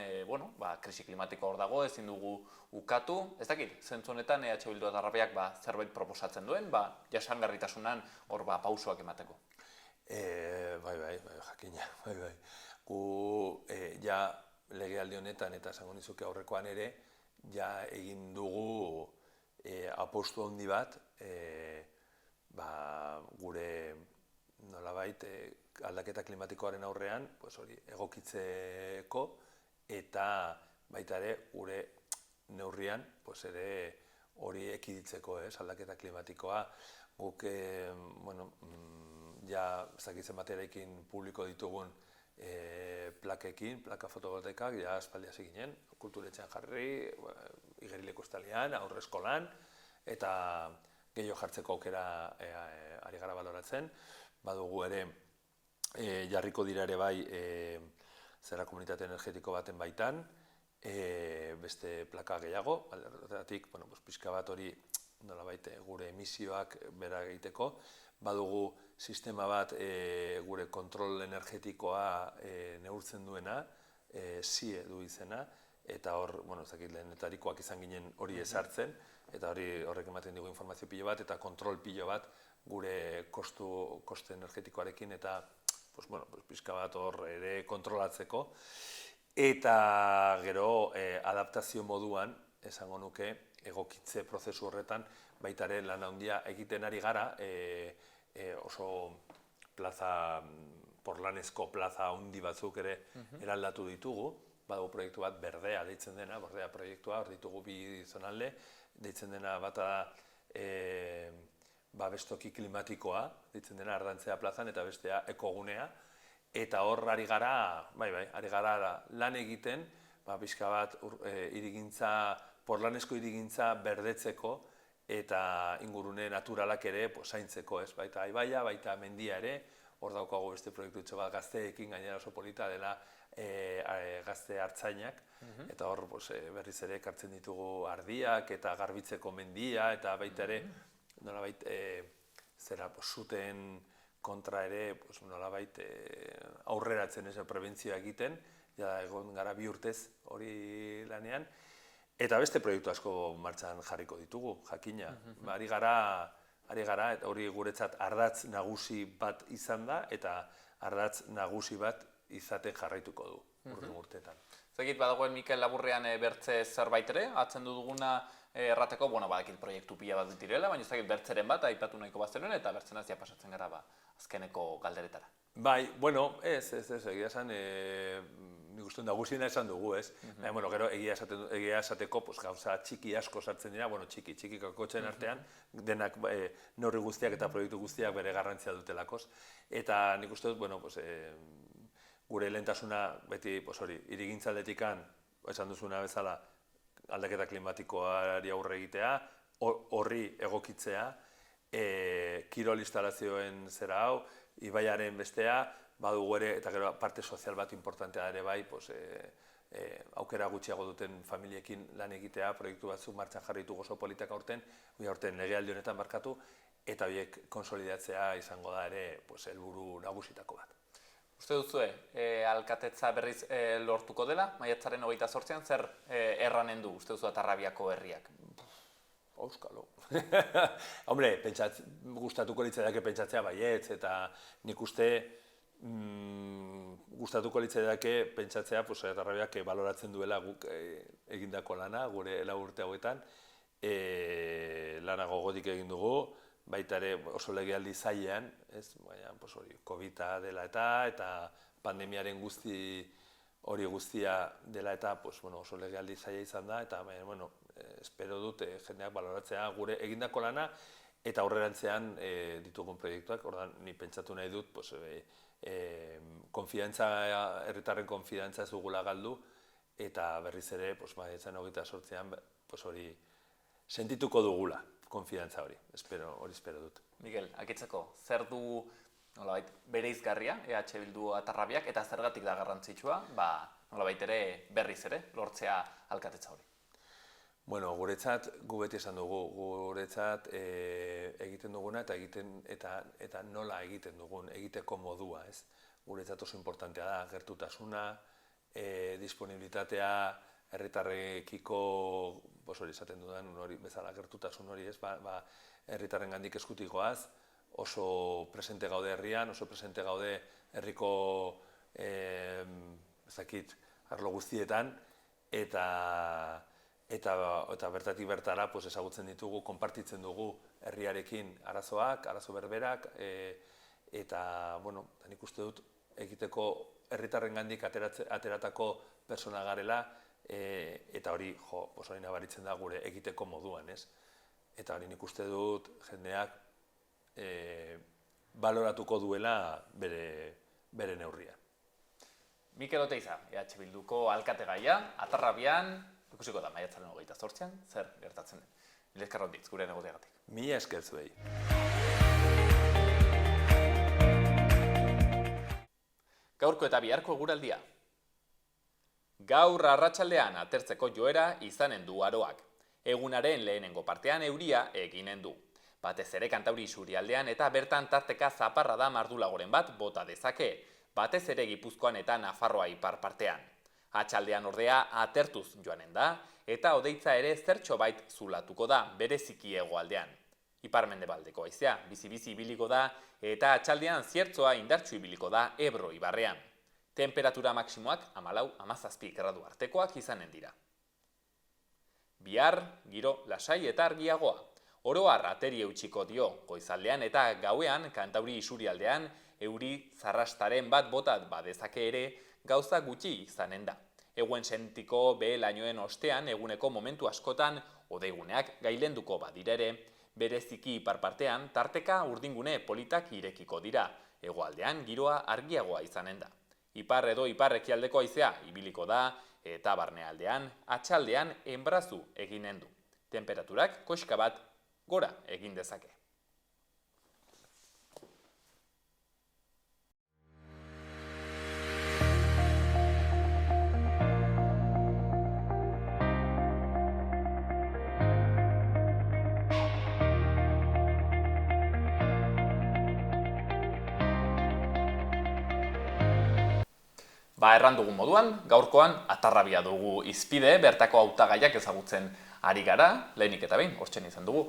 krisi klimatiko hor dago, ezin dugu ukatu, ez dakit, zentzu honetan EH Bildu eta Arrapiak zerbait proposatzen duen, jasangarritasunan hor pausoak emateko. Bai, jakina, bai. Gu, ja, legealdi honetan eta esango nizuke aurrekoan ere, ja egin dugu apostu handi bat, gure nolabait aldaketa klimatikoaren aurrean egokitzeko, eta baita ere gure neurrian ere hori ekiditzeko aldaketa klimatikoa. Guk, ja zakitzen bateraekin publiko ditugun plakekin, plaka fotovoltaikak, ja aspaldi hasi ginen, kulturetxean jarri, igerileko estalian, aurre eskolan, eta gehiago jartzeko aukera ari gara baloratzen. Badugu ere, jarriko dira ere bai zera komunitate energetiko baten baitan, beste plaka gehiago, alderdatik, pixka bat hori nolabait gure emisioak bera egiteko, badugu sistema bat gure kontrol energetikoa neurtzen duena, SIE du izena, eta hor, lehenetarikoak izan ginen hori ezartzen, eta horrek ematen dugu informazio pilo bat, eta kontrol pilo bat gure koste energetikoarekin, eta pixka bat hor ere kontrolatzeko. Eta gero adaptazio moduan, esango nuke, egokitze prozesu horretan, baita ere lan handia egiten ari gara, oso porlanezko plaza handi batzuk ere eraldatu ditugu, badago proiektu bat berdea deitzen dena, berdea proiektua, hor ditugu bi zonalde, deitzen dena bata bestoki klimatikoa, deitzen dena Ardantzea plazan, eta bestea ekogunea, eta hor ari gara lan egiten, pixka bat porlanezko hirigintza berdetzeko, eta ingurune naturalak ere zaintzeko, baita aibaia, baita mendia ere, hor daukago beste proiektutxo bat gazteekin, gainera oso polita dela gazte hartzainak, eta hor berriz ere ekartzen ditugu ardiak eta garbitzeko mendia, eta baita ere nolabait zuten kontra ere nolabait aurreratzen prebentzioa egiten, egon gara 2 urtez hori lanean, eta beste proiektu asko martxan jarriko ditugu, jakina. Ari gara, eta hori guretzat ardatz nagusi bat izan da, eta ardatz nagusi bat izaten jarraituko du urteetan. Zegit badagoen Mikel Laburrean bertze zerbait ere, atzen duguna errateko, badakit proiektu pila bat direla, baina ezagit bertzeren bat, aipatu nahiko bazteren, eta bertzen azia pasatzen gara azkeneko galderetara. Bai, ez, egia esan, nik uste nagusiena esan dugu, ez? Gero egia esateko gauza txiki asko sartzen dira, txiki kakotxen artean, denak neurri guztiak eta proiektu guztiak bere garrantzia dutelakoz. Eta nik uste dut, gure lehentasuna beti hirigintzaldetikan, esan duzuna bezala, aldaketa klimatikoari aurre egitea, horri egokitzea, kirol instalazioen zera hau, ibaiaren bestea, badugu ere, eta gero parte sozial bat importantea ere bai, aukera gutxiago duten familiekin lan egitea, proiektu batzuk martxan jarritu oso politak aurten legealdi honetan barkatu, eta horiek konsolidatzea izango da ere helburu nagusitako bat. Uste duzue, alkatetza berriz lortuko dela, maiatzaren 28an, zer erranen du, uste duzu Atarrabiako herriak? Auskalo. Hombre, gustatuko litzaidake pentsatzea baietz, eta nik uste gustatuko litzaidake pentsatzea Atarrabiak baloratzen duela guk egindako lana, gure 4 urte hauetan, lana gogotik egin dugu, baita ere oso legealdi zailean, COVID-a dela eta pandemiaren hori guztia dela eta oso legealdi zaila izan da, eta espero dut jendeak baloratzea gure egindako lana, eta aurrerantzean ditugun proiektuak, ordan ni pentsatu nahi dut, herritarren konfidantza ez dugula galdu, eta berriz ere, maiatzaren 28an, hori sentituko dugula, konfidantza hori, hori espero dut. Mikel, akitzeko, zer du bereizgarria EH Bildu Atarrabiak eta zergatik da garrantzitsua, nolabait ere berriz ere, lortzea alkatetza hori? Bueno, guretzat, gu beti esan dugu, guretzat egiten duguna eta nola egiten dugun, egiteko modua, ez? Guretzat oso importantea da, gertutasuna, disponibilitatea, herritarrekiko, hori esaten dudan, hori bezala gertutasun hori, ez? Herritarren gandik eskutikoaz, oso presente gaude herrian, oso presente gaude herriko arlo guztietan, eta bertatik bertara ezagutzen ditugu, konpartitzen dugu herriarekin arazoak, arazo berberak, eta nik uste dut egiteko herritarren gandik ateratako persona garela, eta hori nabaritzen da gure egiteko moduan, ez? Eta hori nik uste dut jendeak baloratuko duela bere neurria. Mikel Oteiza, EH Bilduko alkategaia, Atarrabian, ikusiko da maiatzaren 28an, zer gertatzen den. Mila esker Onditz, gure egoteagatik. Mila esker zuei. Gaurko eta biharko eguraldia. Gaur arratsaldean atertzeko joera izanen du aroak. Egunaren lehenengo partean euria eginen du. Batez ere Kantauri isurialdean eta bertan tarteka zaparrada mardulagoren bat bota dezake, batez ere Gipuzkoan eta Nafarroa ipar partean. Atxaldean ordea atertuz joanen da, eta hodeitza ere zertxobait zulatuko da, bereziki hegoaldean. Ipar-mendebaldeko haizea, bizi-bizi ibiliko da, eta atxaldean ziertzoa indartsu ibiliko da Ebro ibarrean. Temperatura maksimoak 14-17 gradu artekoak izanen dira. Bihar, giro lasai eta argiagoa. Oro har ateri eutxiko dio, goizaldean eta gauean Kantauri isurialdean euri zarrastaren bat botat badezake ere gauza gutxi izanen da. Eguen sentiko behe-lainoen ostean eguneko momentu askotan odeiguneak gailenduko badira ere, bereziki iparpartean tarteka urdingune politak irekiko dira, hegoaldean giroa argiagoa izanen da. Ipar edo ipar-ekialdeko haizea ibiliko da eta barnealdean atxaldean enbrazu eginen du. Temperaturak koxka bat gora egin dezake. Erran dugun moduan, gaurkoan Atarrabia dugu izpide, bertako hautagaiak ezagutzen ari gara, lehenik eta behin, hortzen izan dugu,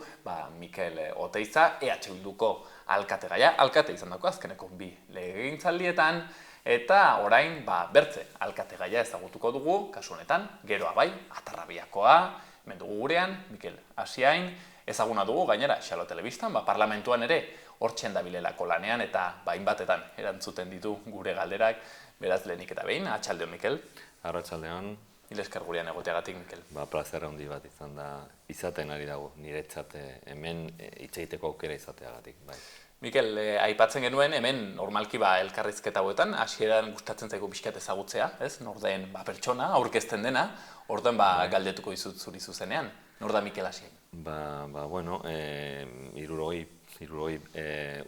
Mikel Oteiza, EH Bilduko alkategaia, alkate izan dago azkeneko 2 legegintzaldietan, eta orain bertze alkategaia ezagutuko dugu, kasu honetan, geroa bai, Atarrabiakoa, hemen dugu gurean, Mikel Asiain, ezaguna dugu, gainera, Xalo Telebistan, parlamentuan ere, hortzen dabilelako lanean, eta hainbatetan erantzuten ditu gure galderak, beraz lehenik eta behin, atxaldeon, Mikel. Arratsaldeon. Mila esker gurean egoteagatik, Mikel. Plazer handi bat izan da, izaten ari dago, niretzat hemen hitz egiteko aukera izateagatik, bai. Mikel, aipatzen genuen, hemen normalki elkarrizketa hauetan, hasieran gustatzen zaigu pixkat ezagutzea, ez? Norden pertsona, aurkezten dena, orduan galdetuko dizut zuri zuzenean. Nor da Mikel Asiain? Bueno, 60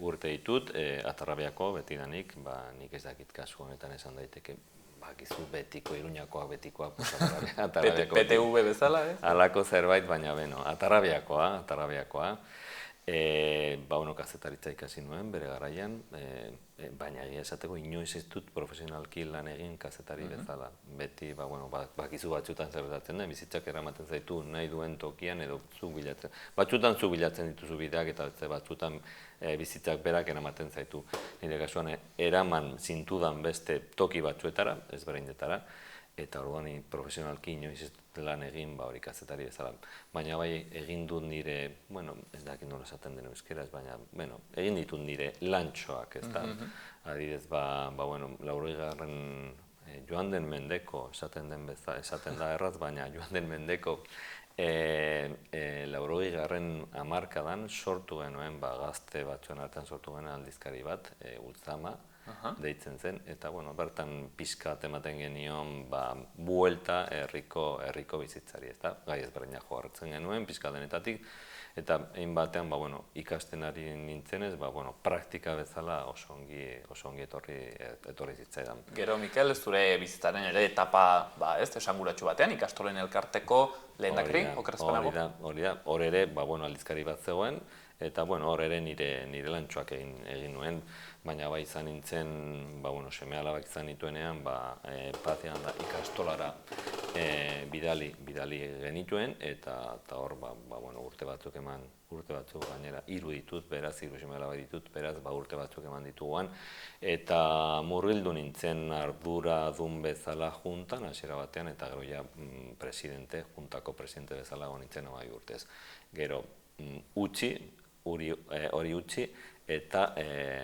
urte ditut, Atarrabiako betidanik, nik ez dakit kasu honetan esan daiteke, gizu betiko, Iruñakoak betikoak, Atarrabiako. PTV bezala, ez? Halako zerbait, baina beno, Atarrabiakoa. Kazetaritza ikasi nuen, bere garaian, baina egia esateko inoiz ez dut profesionalki lan egin kazetari bezala. Beti, bakizu batzutan zerretatzen da, bizitzak eramaten zaitu nahi duen tokian edo zu bilatzen. Batzutan zu bilatzen dituzu bideak eta batzutan bizitzak berak eramaten zaitu. Nire kasuan eraman zintudan beste toki batzuetara, ezberdinetara, eta orduan profesionalki inoiz ez lan egin hori kazetari bezala. Baina bai egin dut nire, ez dakit nola esaten den euskeraz, baina egin ditut nire lantxoak, ez da. Adidez, 80. Joan den mendeko, esaten da erraz, baina joan den mendeko 80. hamarkadan sortu genuen, gazte batzuen artean sortu genuen aldizkari bat, Ultzama, deitzen zen, eta bertan pixkat ematen genion buelta herriko bizitzari, gai ezberdinak joartzen genuen, pixka denetatik, eta egin batean ikasten ari nintzenez, praktika bezala oso ongi etorri zitzaidan. Gero, Mikel, zure bizitzaren ere etapa esanguratsu batean, ikastolen elkarteko lehendakari, okerazpanago? Hori da, hor ere aldizkari bat zegoen, eta hor ere nire lantxoak egin nuen, baina izan nintzen, seme-alabak izan nituenean, Pazian da ikastolara bidali genituen, eta hor urte batzuk gainera, 3 ditut, beraz, 3 seme-alabak ditut, beraz, urte batzuk eman dituguan, eta murgildu nintzen arduradun bezala juntan, hasiera batean, eta gero ja juntako presidente bezala nintzen 2 urtez. Gero, hori utzi, eta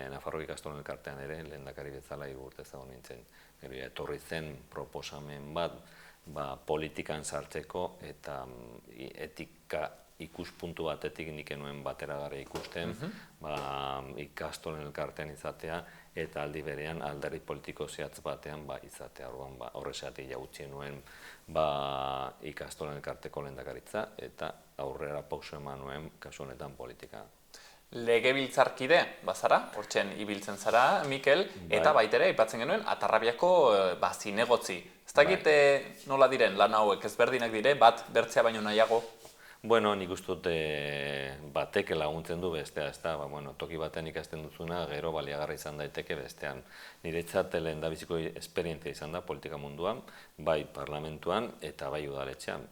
Nafarroa ikastolen elkartean ere, lehendakari bezala 3 urtez egon nintzen. Gero, etorri zen proposamen bat, politikan sartzeko, eta etika ikuspuntu batetik nik enuen bateragarria ikusten, ikastolen elkartean izatea, eta aldi berean alderdi politiko zehatz batean izatea. Horrexeatik utzi nuen ikastolen elkarteko lehendakaritza, eta aurrera pauso eman nuen kasu honetan politika. Legebiltzarkide, bazara, hortzen ibiltzen zara, Mikel, eta baitere, aipatzen genuen, Atarrabiako zinegotzi. Ez dakit nola diren lan hauek ezberdinak dire, bat bertzea baino nahiago? Nik uste dut batek laguntzen du bestea, toki batean ikasten duzuna, gero baliagarra izan daiteke bestean. Niretzat lehendabiziko esperientzia izan da politika munduan, bai parlamentuan eta bai udaletxean.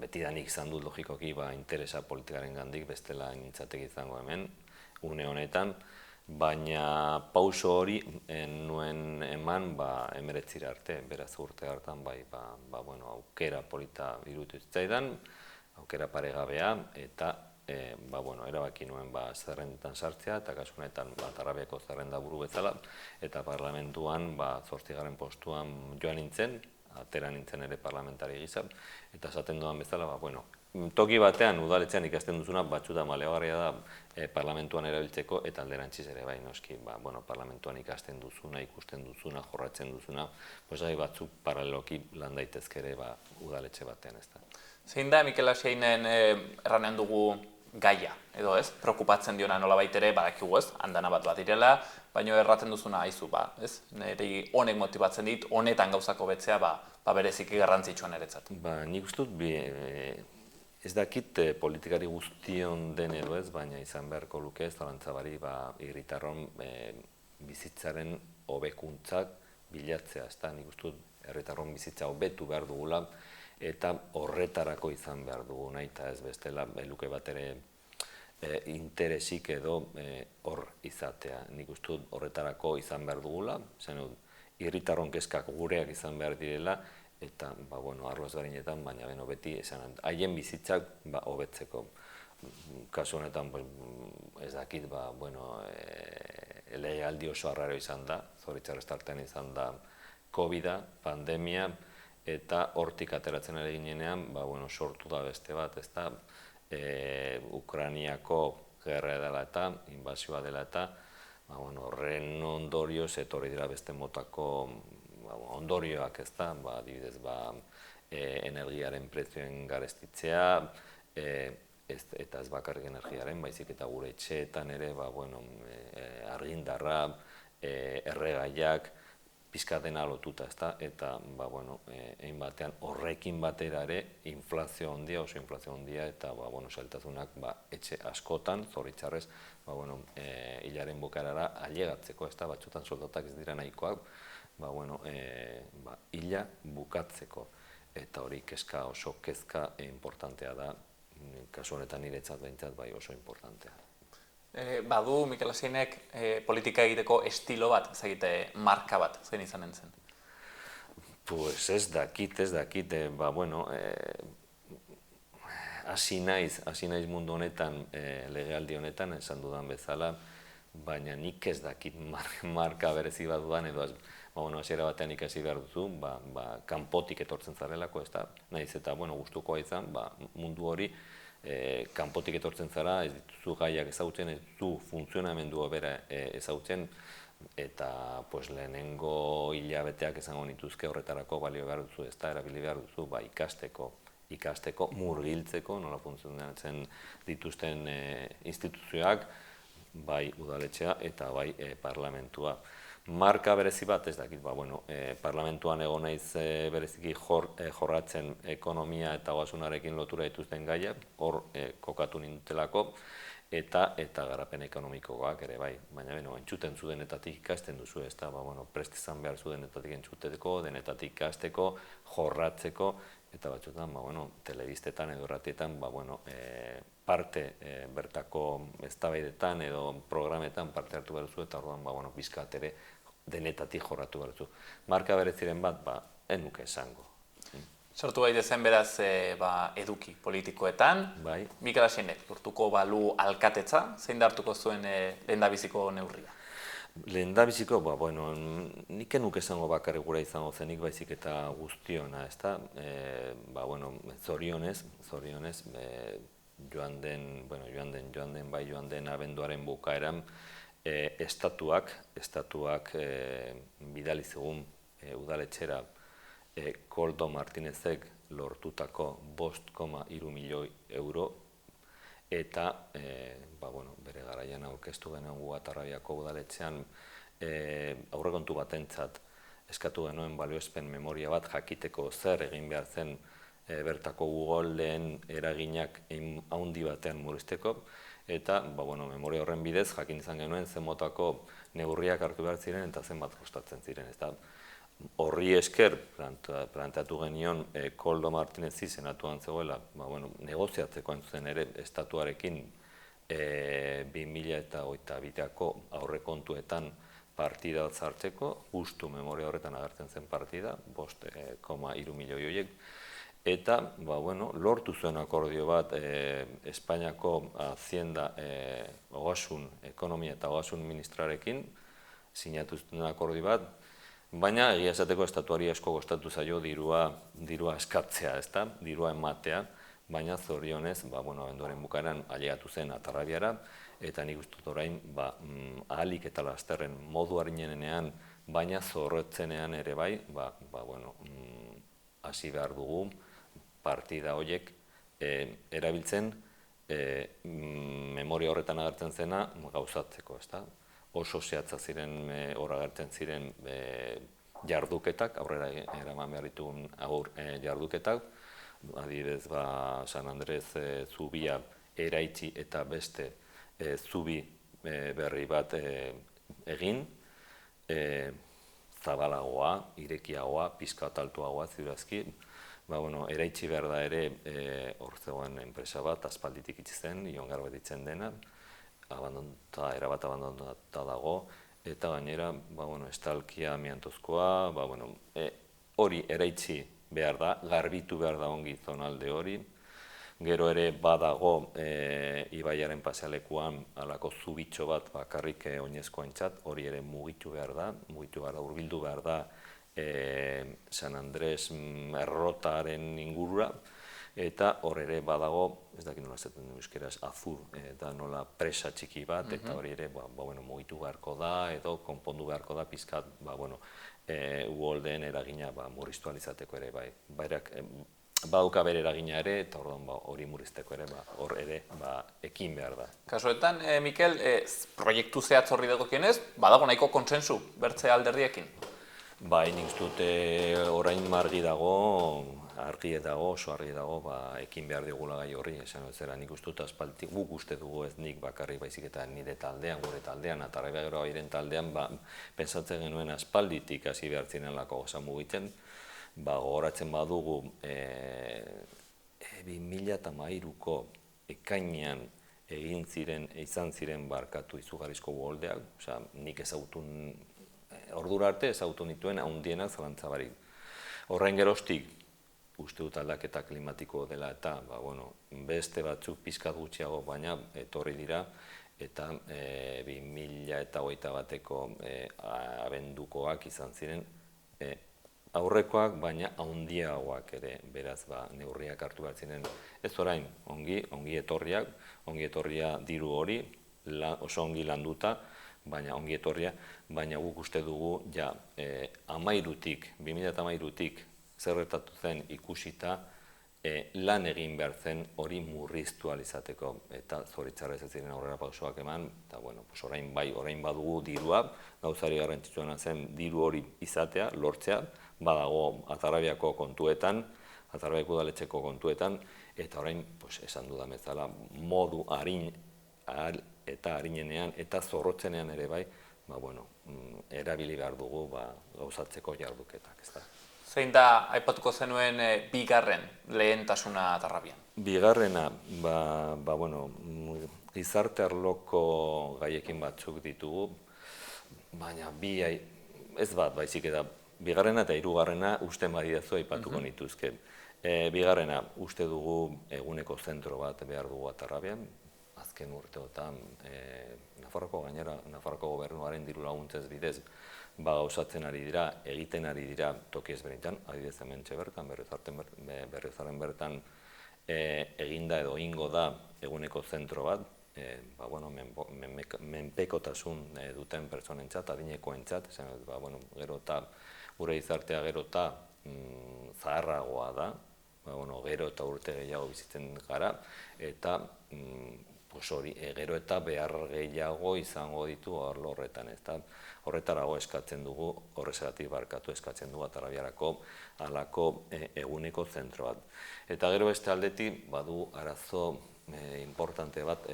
Betidanik izan dut logikoki interesa politikaren gandik bestela nintzatek izango hemen, une honetan, baina pauso hori nuen eman 19 arte, beraz urte hartan aukera polita iruditu zitzaidan, aukera paregabea, eta erabaki nuen zerrendetan sartzea, eta kasu honetan Atarrabiako zerrenda buru bezala, eta parlamentuan 8. postuan joan nintzen, atera nintzen ere parlamentari gisa, eta esaten dudan bezala, toki batean udaletxean ikasten duzuna, batzuta malegarria da parlamentuan erabiltzeko, eta alderantziz ere noski, parlamentuan ikasten duzuna, ikusten duzuna, jorratzen duzuna, batzuk paraleloki lan daitezke ere udaletxe batean, ez da. Zein da, Mikel Asiainen erranen dugu gaia, edo ez? Preokupatzen diona nola baitere, badakigu ez, handana bat direla, baina erraten duzuna haizu, ez? Niri honek motibatzen dit, honetan gauzako betzea, bereziki garrantzitsuan eretzat. Nik uste dut, ez dakit politikari guztion den edo ez, baina izan beharko luke, zalantzabari, herritarron bizitzaren hobekuntzak bilatzea, ez da, nik uste dut, herritarron bizitza hobetu behar dugula, eta horretarako izan behar dugu nahi, eta ez bestela luke bat ere interesik edo hor izatea. Nik uste dut horretarako izan behar dugula, herritarron kezkak gureak izan behar direla, eta arlo ezberdinetan, baina beti esan haien bizitzak hobetzeko. Kasu honetan, ez dakit, legealdi oso arraro izan da, zoritxarrez tartean izan da COVID-a, pandemia, eta hortik ateratzen ere ginenean, sortu da beste bat, ez da, Ukrainiako gerra dela eta, inbasioa dela eta, horren ondorioz etorri dira beste motako ondorioak, ez da, adibidez, energiaren prezioen garestitzea, eta ez bakarrik energiaren, baizik eta gure etxeetan ere, argindarra, erregaiak, pizkatena lotuta, eta egin batean horrekin batera ere inflazio handia, oso inflazio handia, eta zailtasunak etxe askotan, zoritxarrez, hilaren bukarara ailegatzeko, ez da, batzutan soldatak ez dira nahikoak, hila bukatzeko, eta hori kezka oso kezka importantea da, kasu honetan niretzat behintzat oso importantea. Badu, Mikel Asiainek politika egiteko estilo bat, ezagite marka bat, zein izanen zen? Pues ez dakit, hasi naiz mundu honetan, legealdi honetan, esan dudan bezala, baina nik ez dakit marka berezi bat dudan, edo hasiera batean ikasi behar duzu, kanpotik etortzen zarelako, ez da, nahiz eta, gustukoa izan, mundu hori, kanpotik etortzen zara, ez dituzu gaiak ezagutzen, ez dituzu funtzionamendua bera ezagutzen, eta lehenengo hilabeteak esango nituzke horretarako balio behar duzu, ez da, erabili behar duzu, ikasteko, murgiltzeko, nola funtzionatzen dituzten instituzioak, bai udaletxea eta bai parlamentua. Marka berezi bat, ez dakit, parlamentuan egon naiz bereziki jorratzen ekonomia eta ogasunarekin lotura dituzten gaiak, hor kokatu nintelako, eta garapen ekonomikoak ere bai, baina entzuten zu denetatik ikasten duzu, ez da, prest izan behar zu denetatik entzuteko, denetatik ikasteko, jorratzeko, eta batzuetan, telebistetan edo ratietan, parte bertako eztabaidetan edo programetan parte hartu behar duzu, eta orduan, bizkat ere denetatik jorratu behar duzu. Marka bereziren bat, enuke esango. Sortu bai dezen beraz eduki politikoetan. Mikel Asinek, lortuko balu alkatetza, zein da hartuko zuen lehendabiziko neurria? Lehendabiziko, nik enuke esango bakarrik gura izango zenik baizik eta guztiona, ez da? Zorionez, joan den abenduaren bukaeran, estatuak bidali zigun udaletxera Koldo Martinezek lortutako 5,3 milioi euro, eta bere garaian aurkeztu genuen Guatarrabiako udaletxean aurrekontu batentzat eskatu genuen balioespen memoria bat jakiteko zer egin behar zen bertako ugoldeen eraginak haundi batean murrizteko, eta memoria horren bidez jakin izan genuen zenmotako neurriak hartu behar ziren eta zenbat kostatzen ziren. Horri esker planteatu genion Koldo Martinezi senatuan zegoela negoziatzeko entzuzen ere estatuarekin 2022ko aurrekontuetan partida bat sartzeko, justu memoria horretan agertzen zen partida, 5,3 milioi horiek, eta lortu zuen akordio bat Espainiako Hacienda Ogasun, Ekonomia eta Ogasun Ministrarekin, sinatu zuen akordio bat, baina egia esateko estatuari asko kostatu zaio dirua eskatzea, dirua ematea, baina zorionez, abenduaren bukaeran ailegatu zen Atarrabiara, eta nik uste dut orain, ahalik eta lasterren modu harinenean, baina zorrotzenean ere bai, hasi behar dugu partida horiek erabiltzen memoria horretan agertzen zena gauzatzeko, ez da? Oso zehatza ziren hor agertzen ziren jarduketak, aurrera eraman behar ditugun jarduketak, adibidez San Andrés zubia eraitsi eta beste zubi berri bat egin, zabalagoa, irekiagoa, pizkat altuagoa ziurazki, eraitsi behar da ere hor zegoen enpresa bat, aspalditik itxi zen, Ion Garbe ditzen dena, erabat abandonata dago, eta gainera, estalkia amiantozkoa, hori eraitsi behar da, garbitu behar da ongi zonalde hori, gero ere badago ibaiaren pasealekuan alako zubitxo bat bakarrik oinezkoentzat, hori ere mugitu behar da, hurbildu behar da San Andrés errotaren ingurura, eta hor ere badago, ez dakit nola esaten du euskeraz, azur, eta nola presa txiki bat, eta hori ere mugitu beharko da, edo konpondu beharko da pizkat, uholdeen eragina murriztu alizateko ere bai. Baduka bere eragina ere, eta hori murrizteko ere, hor ere ekin behar da. Kasuetan, Mikel, proiektu zehatz horri dagokienez, badago nahiko konsensu bertze alderdiekin? Bai, nik uste dute orain argi dago, oso argi dago, ekin behar digula gai horri, esan zera nik uste dut aspaldi, guk uste dugu ez nik bakarrik baizik eta nire taldean, gure taldean, Atarrabia gero airen taldean, pentsatzen genuen aspalditik hasi behar zinelako gauza mugitzen, gogoratzen badugu 2013ko ekainean izan ziren barkatu izugarrizko uholdeak, nik ezagutun, ordura arte ezagutu nituen handienak zalantza barik. Horren geroztik, uste dut aldaketa klimatiko dela eta beste batzuk pizkat gutxiago, baina etorri dira, eta 2021ko abendukoak izan ziren aurrekoak, baina handiagoak ere, beraz neurriak hartu behar ziren. Ez orain, ongi etorria diru hori, oso ongi landuta, baina ongi etorria, baina guk uste dugu, 2013-tik zerretatu zen ikusita, lan egin behar zen hori murriztu izateko, eta zoritzarrez ez ziren aurrera pausoak eman, eta orain badugu dirua, gauzari garrantzitsuena zen diru hori izatea, lortzea, badago Atarrabiako kontuetan, Atarrabiako udaletxeko kontuetan, eta orain, esan dudan bezala, modu eta harinenean, eta zorrotzenean ere bai, erabili behar dugu gauzatzeko jarduketak, ez da. Zein da, aipatuko zenuen bigarren lehentasuna Atarrabian? Bigarrena, gizarte arloko gaiekin batzuk ditugu, baina ez baizik eta bigarrena eta hirugarrena uste badidazu aipatuko nituzke. Bigarrena, uste dugu eguneko zentro bat behar dugu Atarrabian, azken urteotan Nafarroko gobernuaren diru laguntzez bidez gauzatzen ari dira, egiten ari dira toki ezberdintan, adibidez hementxe bertan, Berriozaren bertan eginda edo ingo da eguneko zentro bat, menpekotasun duten pertsonentzat, adinekoentzat, gero eta gure gizartea gero eta zaharragoa da, gero eta urte gehiago bizitzen gara, eta gero eta behar gehiago izango ditu arlo horretan. Horretarago eskatzen dugu, horrezagatik barkatu eskatzen dugu Atarrabiarako halako eguneko zentro bat. Eta gero beste aldetik badu arazo importante bat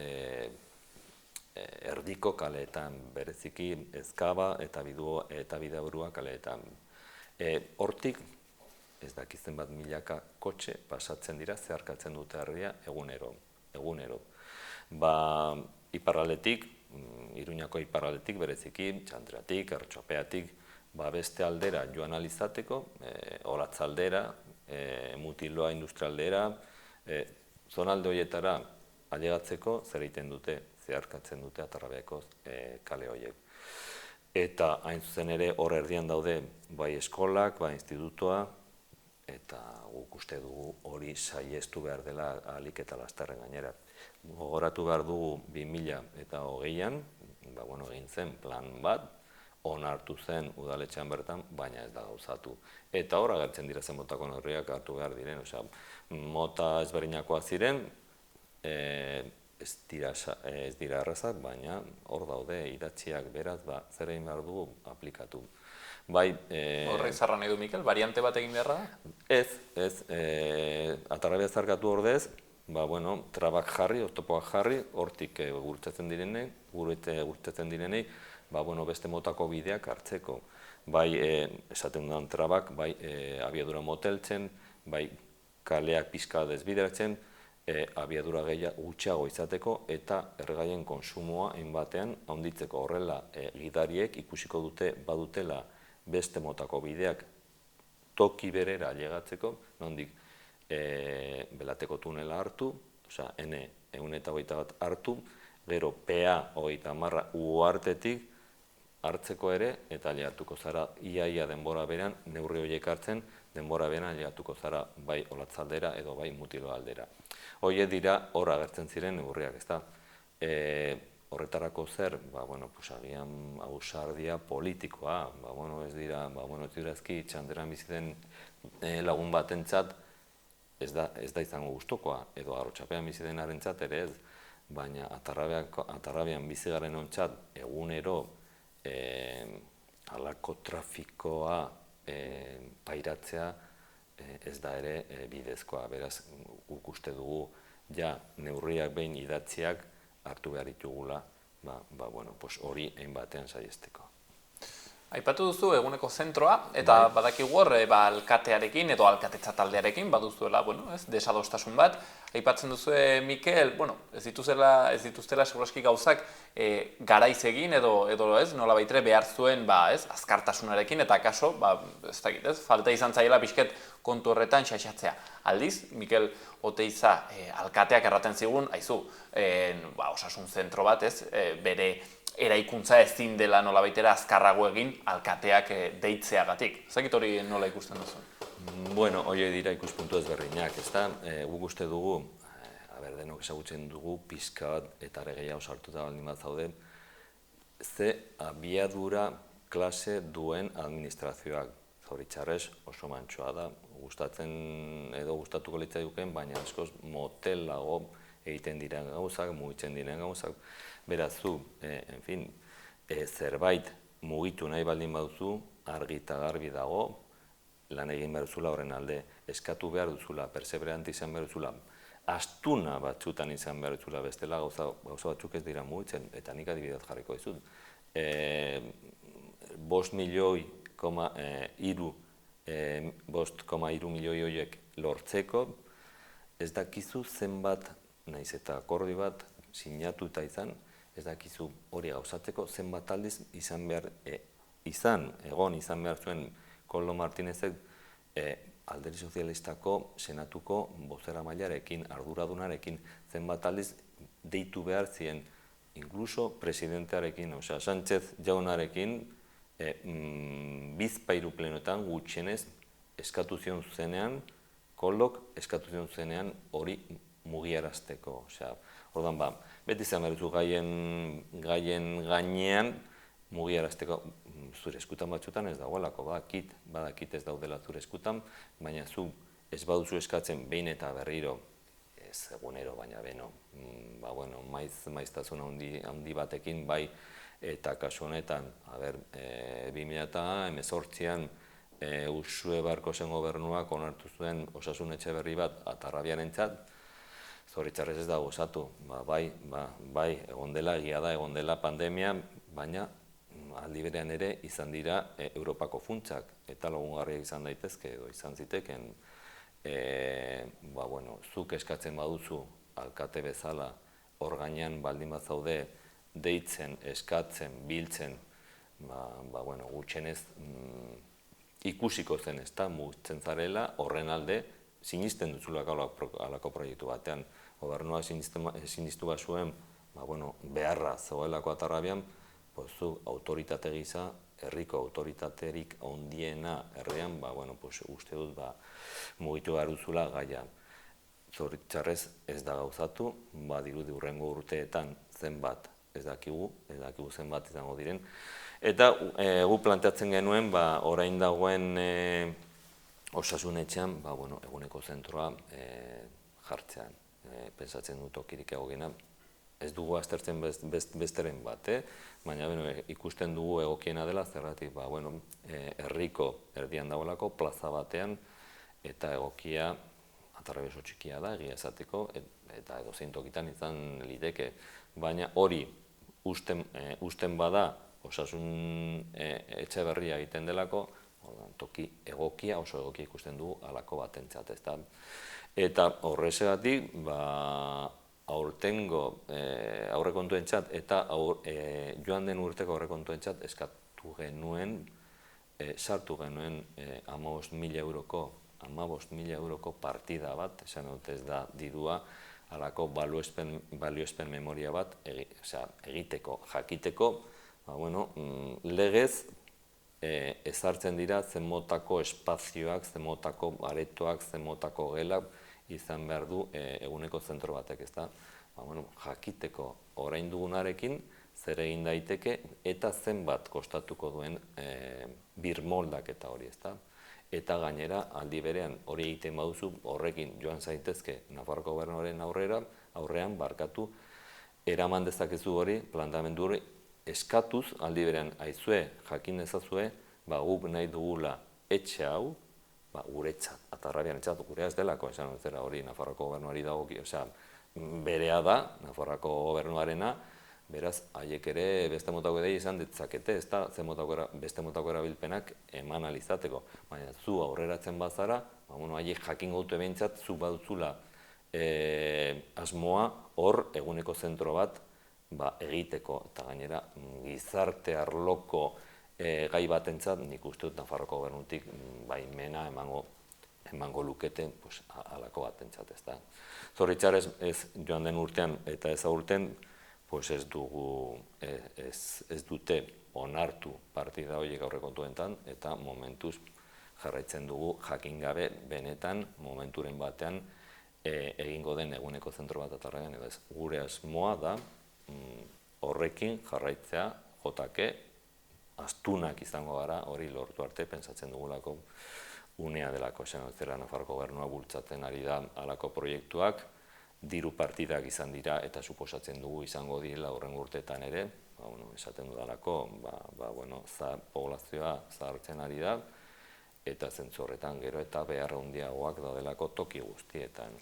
erdiko kaleetan, bereziki Ezkaba eta Bideaburua kaleetan. Hortik, ez dakizen bat milaka kotxe pasatzen dira, zeharkatzen dute herria egunero. Iparraldetik, Iruñako iparraldetik bereziki, Txantratik, Ertxopeatik, beste aldera joan alizateko, Olatzaldera, Mutiloa industrialdera, zonalde horietara ailegatzeko zer egiten dute, zeharkatzen dute Atarrabiako kale horiek. Eta hain zuzen ere hor erdian daude bai eskolak, bai institutoa, eta guk uste dugu hori saihestu behar dela ahalik eta lasterren gainera. Gogoratu behar dugu 2020an, egin zen plan bat, onartu zen udaletxean bertan, baina ez da gauzatu. Eta hor agertzen dira zen motako neurriak hartu behar diren, mota ezberdinakoak ziren, ez dira errazak, baina hor daude idatziak beraz, zer egin behar dugu aplikatu. Horrek zarra nahi du, Mikel, variante bat egin beharra da? Ez, Atarrabia zarkatu ordez, trabak jarri, oztopoak jarri, hortik gurtzatzen direnei, beste motako bideak hartzeko. Esaten dudan trabak, abiadura moteltzen, kaleak pixka desbideratzen, abiadura gutxiago izateko eta erregaien konsumoa hainbatean handitzeko. Horrela, gidariek ikusiko badutela beste motako bideak toki berera ailegatzeko, nondik Belateko tunela hartu, N121 hartu, gero PA 30 uhartetik hartzeko ere, eta ailegatuko zara iaia denbora beran, neurri horiek hartzen, denbora beran ailegatuko zara bai Olatzaldera edo bai Mutiloa aldera. Horiek dira hor agertzen ziren neurriak, ez da. Horretarako zer, agian ausardia politikoa, ez dira ezki txanderan bizitzen lagun batentzat, ez da izango gustukoa, edo Arrotxapean bizitzen harentzat ere ez, baina Atarrabian bizigaren ontzat egunero halako trafikoa pairatzea ez da ere bidezkoa. Beraz, guk uste dugu neurriak behin idatziak hartu behar ditugula, hori hainbatean saihesteko. Aipatu duzu eguneko zentroa, eta badakigu hor alkatearekin edo alkatetza taldearekin baduzuela desadostasun bat. Aipatzen duzu, Mikel, bueno, ez dituztela segurazki gauzak garaiz egin edo ez, nola baitere behar zuen, ez, azkartasunarekin eta kaso, ez dakit, ez, falta izan zaiela pixket kontu horretan xaxatzea. Aldiz, Mikel Oteiza alkateak erraten zigun, aizu, osasun zentro bat, ez, bere eraikuntza ezin dela nola baitera azkarrago egin alkateak deitzeagatik. Ez dakit hori nola ikusten duzu? Bueno, hori dira ikuspuntu ezberdinak, ezta? Guk uste dugu, denok ezagutzen dugu, pixka bat eta ere gehiago sartuta baldin bat zaude, ze abiadura klase duen administrazioak, zoritxarrez oso mantsoa da, gustatzen edo gustatuko litzaizuken, baina askoz motelago egiten diren gauzak, mugitzen diren gauzak, beraz zu, zerbait mugitu nahi baldin baduzu, argi eta garbi dago, lan egin behar duzula horren alde, eskatu behar duzula, perseverante izan behar duzula, astuna batzutan izan behar duzula, bestela gauza batzuk ez dira mugitzen, eta nik adibidez jarriko dizut. 5,3 milioi horiek lortzeko, ez dakizu zenbat, nahiz eta akordi bat sinatuta izan, ez dakizu hori gauzatzeko zenbat aldiz izan behar zuen Koldo Martinezek Alderdi Sozialistako senatuko bozeramailearekin, arduradunarekin, zenbat aldiz deitu behar zien, inkluso presidentearekin, osea, Sánchez jaunarekin, bizpahiru plenoetan gutxienez eskatu zion zuzenean, Koldok eskatu zion zuzenean hori mugiarazteko. Osea, ordan beti izan behar duzu gaien gainean mugiarazteko. Zure eskutan batzutan ez dagoelako, badakit ez daudela zure eskutan, baina zu ez baduzu eskatzen behin eta berriro, ez egunero, baina beno, maiztasun handi batekin, bai, eta kasu honetan, 2018an Uxue Barkosen gobernuak onartu zuen osasun etxe berri bat Atarrabiarentzat, zoritxarrez ez da gozatu, bai, egon dela, egia da, egon dela pandemia, baina aldi berean ere izan dira Europako funtsak eta lagungarriak izan daitezke edo izan ziteken zuk eskatzen baduzu alkate bezala hor gainean baldin bat zaude deitzen, eskatzen, biltzen gutxenez ikusiko zen ezta mugitzen zarela horren alde sinisten duzulako alako proiektu batean gobernuak sinistu bat zuen beharra zegoelako Atarrabian zu autoritate gisa, herriko autoritaterik ondiena herrian, uste dut mugitu behar duzula gaia. Zoritxarrez ez da gauzatu, badirudi hurrengo urteetan zenbat ez dakigu zenbat izango diren. Eta gu planteatzen genuen, orain dagoen osasun etxean, eguneko zentroa jartzean. Pentsatzen dut tokirik egokena, ez dugu aztertzen besteren bat, baina ikusten dugu egokiena dela, zergatik herriko erdian dagoelako, plaza batean, eta egokia Atarrabi oso txikia da, egia esateko, eta edozein tokitan izan liteke, baina hori usten bada osasun etxe berria egiten delako, toki egokia, oso egokia ikusten dugu halako batentzat, ezta. Eta horrexegatik, aurtengo aurrekontuentzat eta joan den urteko aurrekontuentzat eskatu genuen, sartu genuen 15.000 euroko partida bat, esan dut ez da dirua, halako balioespen memoria bat egiteko, jakiteko, legez ezartzen dira zenmotako espazioak, zenmotako aretoak, zenmotako gelak, izan behar du eguneko zentro batek, ezta? Jakiteko orain dugunarekin zer egin daiteke eta zenbat kostatuko duen birmoldak eta hori, ezta? Eta gainera, aldi berean hori egiten baduzu, horrekin joan zaitezke Nafarroako Gobernuaren aurrean barkatu, eraman dezakezu hori, planteamendu hori, eskatuz, aldi berean, aizue, jakin ezazue, guk nahi dugula etxe hau, guretzat, Atarrabiarentzat, gurea ez delako, esan zera hori Nafarroako Gobernuari dago, berea da, Nafarroako Gobernuarena, beraz, haiek ere beste motako edai izan ditzakete, ez da beste motako erabilpenak eman alizateko. Baina zu aurreratzen bazara, haiek jakin gautu behintzat, zu baduzula asmoa hor eguneko zentro bat egiteko, eta gainera gizarte arloko gai batentzat nik uste dut Nafarroko Gobernutik baimena emango lukete halako batentzat, ez da. Zoritxarrez ez joan den urtean eta ez aurten ez dute onartu partida horiek aurrekontuetan eta momentuz jarraitzen dugu jakin gabe benetan momenturen batean egingo den eguneko zentro bat Atarrabian edo ez. Gure asmoa da horrekin jarraitzea jotake astunak izango gara hori lortu arte pentsatzen dugulako unea delako. Zera Nafarroko Gobernua bultzatzen ari da halako proiektuak, diru partidak izan dira eta suposatzen dugu izango direla hurrengo urteetan ere, esaten dudalako, poblazioa zahartzen ari da, eta zentzu horretan gero eta behar handiagoak daudelako toki guztietan.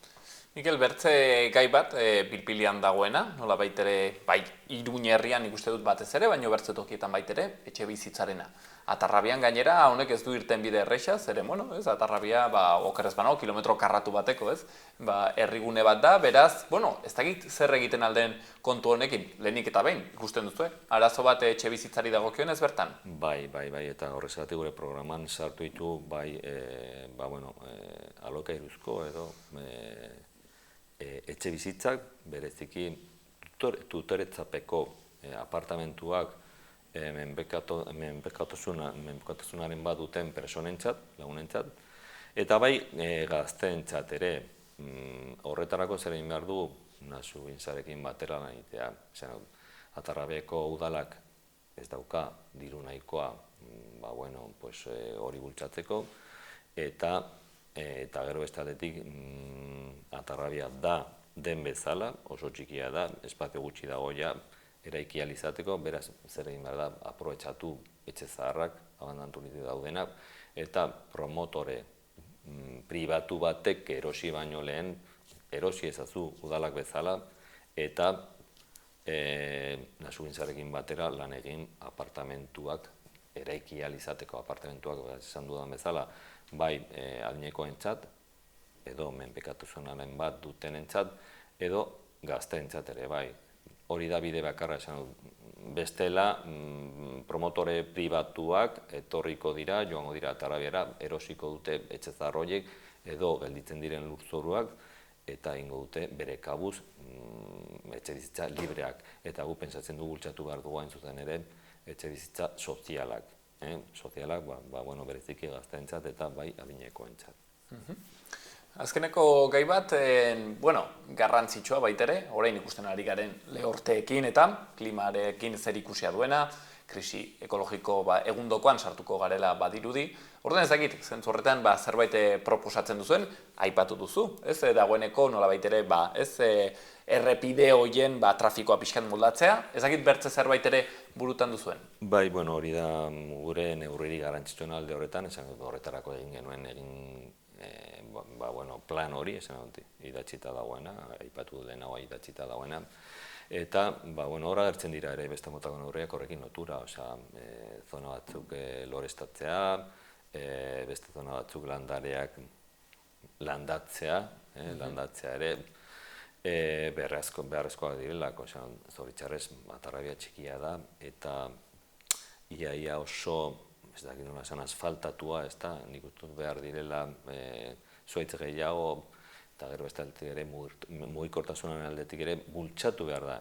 Mikel, bertze gai bat pilpilian dagoena, nola baitere, bai, Iruña herrian ikuste dut batez ere, baina bertze tokietan baitere, etxe bizitzarena. Atarrabian gainera, honek ez du irten bide erreixa, zeren, ez, Atarrabia, okerrez banago, kilometro karratu bateko, ez, herrigune bat da, beraz, ez dakit zer egiten alden kontu honekin, lehenik eta behin, ikusten duzu, arazo bat etxe bizitzari dagokionez bertan? Bai, eta horrezagatik gure programan sartu ditu, alokairuzko edo etxe bizitzak, bereziki tutoretzapeko apartamentuak menpekatasunaren bat duten personentzat, lagunentzat, eta bai gazteentzat ere, horretarako zer egin behar du Nasu Gintzarekin batera lan egitea. Atarrabiako udalak ez dauka diru nahikoa hori bultzatzeko, eta gero bestaldetik Atarrabia da den bezala, oso txikia da, espazio gutxi dago ja, eraiki ahal izateko, beraz zer egin behar da aprobetxatu etxe zaharrak, abandonatua daudenak, eta promotore pribatu batek erosi baino lehen, erosi ezazu udalak bezala, eta Nasu Gintzarekin batera lan egin apartamentuak, eraiki ahal izateko apartamentuak, esan dudan bezala, bai adinekoentzat, edo menpekatasunaren bat dutenentzat, edo gazteentzat ere, bai. Hori da bide bakarra esan bestela, promotore pribatuak etorriko dira, joango dira Atarrabiara, erosiko dute etxe zahar horiek, edo gelditzen diren lurzoruak, eta ingo dute bere kabuz etxe bizitza libreak. Eta gu pentsatzen du bultzatu behar dugu hain zuzen ere etxe bizitza sozialak. Sozialak, bereziki gazteentzat eta bai adinekoentzat. Azkeneko gai bat, garrantzitsua baitere, orain ikusten ari garen lehorteekin eta klimarekin zer ikusia duena, krisi ekologiko egundokoan sartuko garela badirudi. Orduan ez dakit, zentzu horretan zerbait proposatzen duzuen, aipatu duzu, ez dagoeneko nola baitere, errepide horien trafikoa pixkat moldatzea, ez dakit bertze zerbait ere burutan duzuen? Bai, hori da gure neurririk garrantzitsuen alde horretan, esan horretarako egin genuen plan hori, esan dut, idatzita dagoena, aipatu dena idatzita dagoena, eta hor agertzen dira ere beste motako neurriak horrekin lotura, zona batzuk loreztatzea, beste zona batzuk landareak landatzea ere, beharrezkoak direlako, zoritxarrez Atarrabia txikia da, eta ia oso, ez dakit nola esan asfaltatua, ez da, nik uste behar direla zuaitz gehiago, eta gero bestaldetik ere mugikortasunaren aldetik ere bultzatu behar da,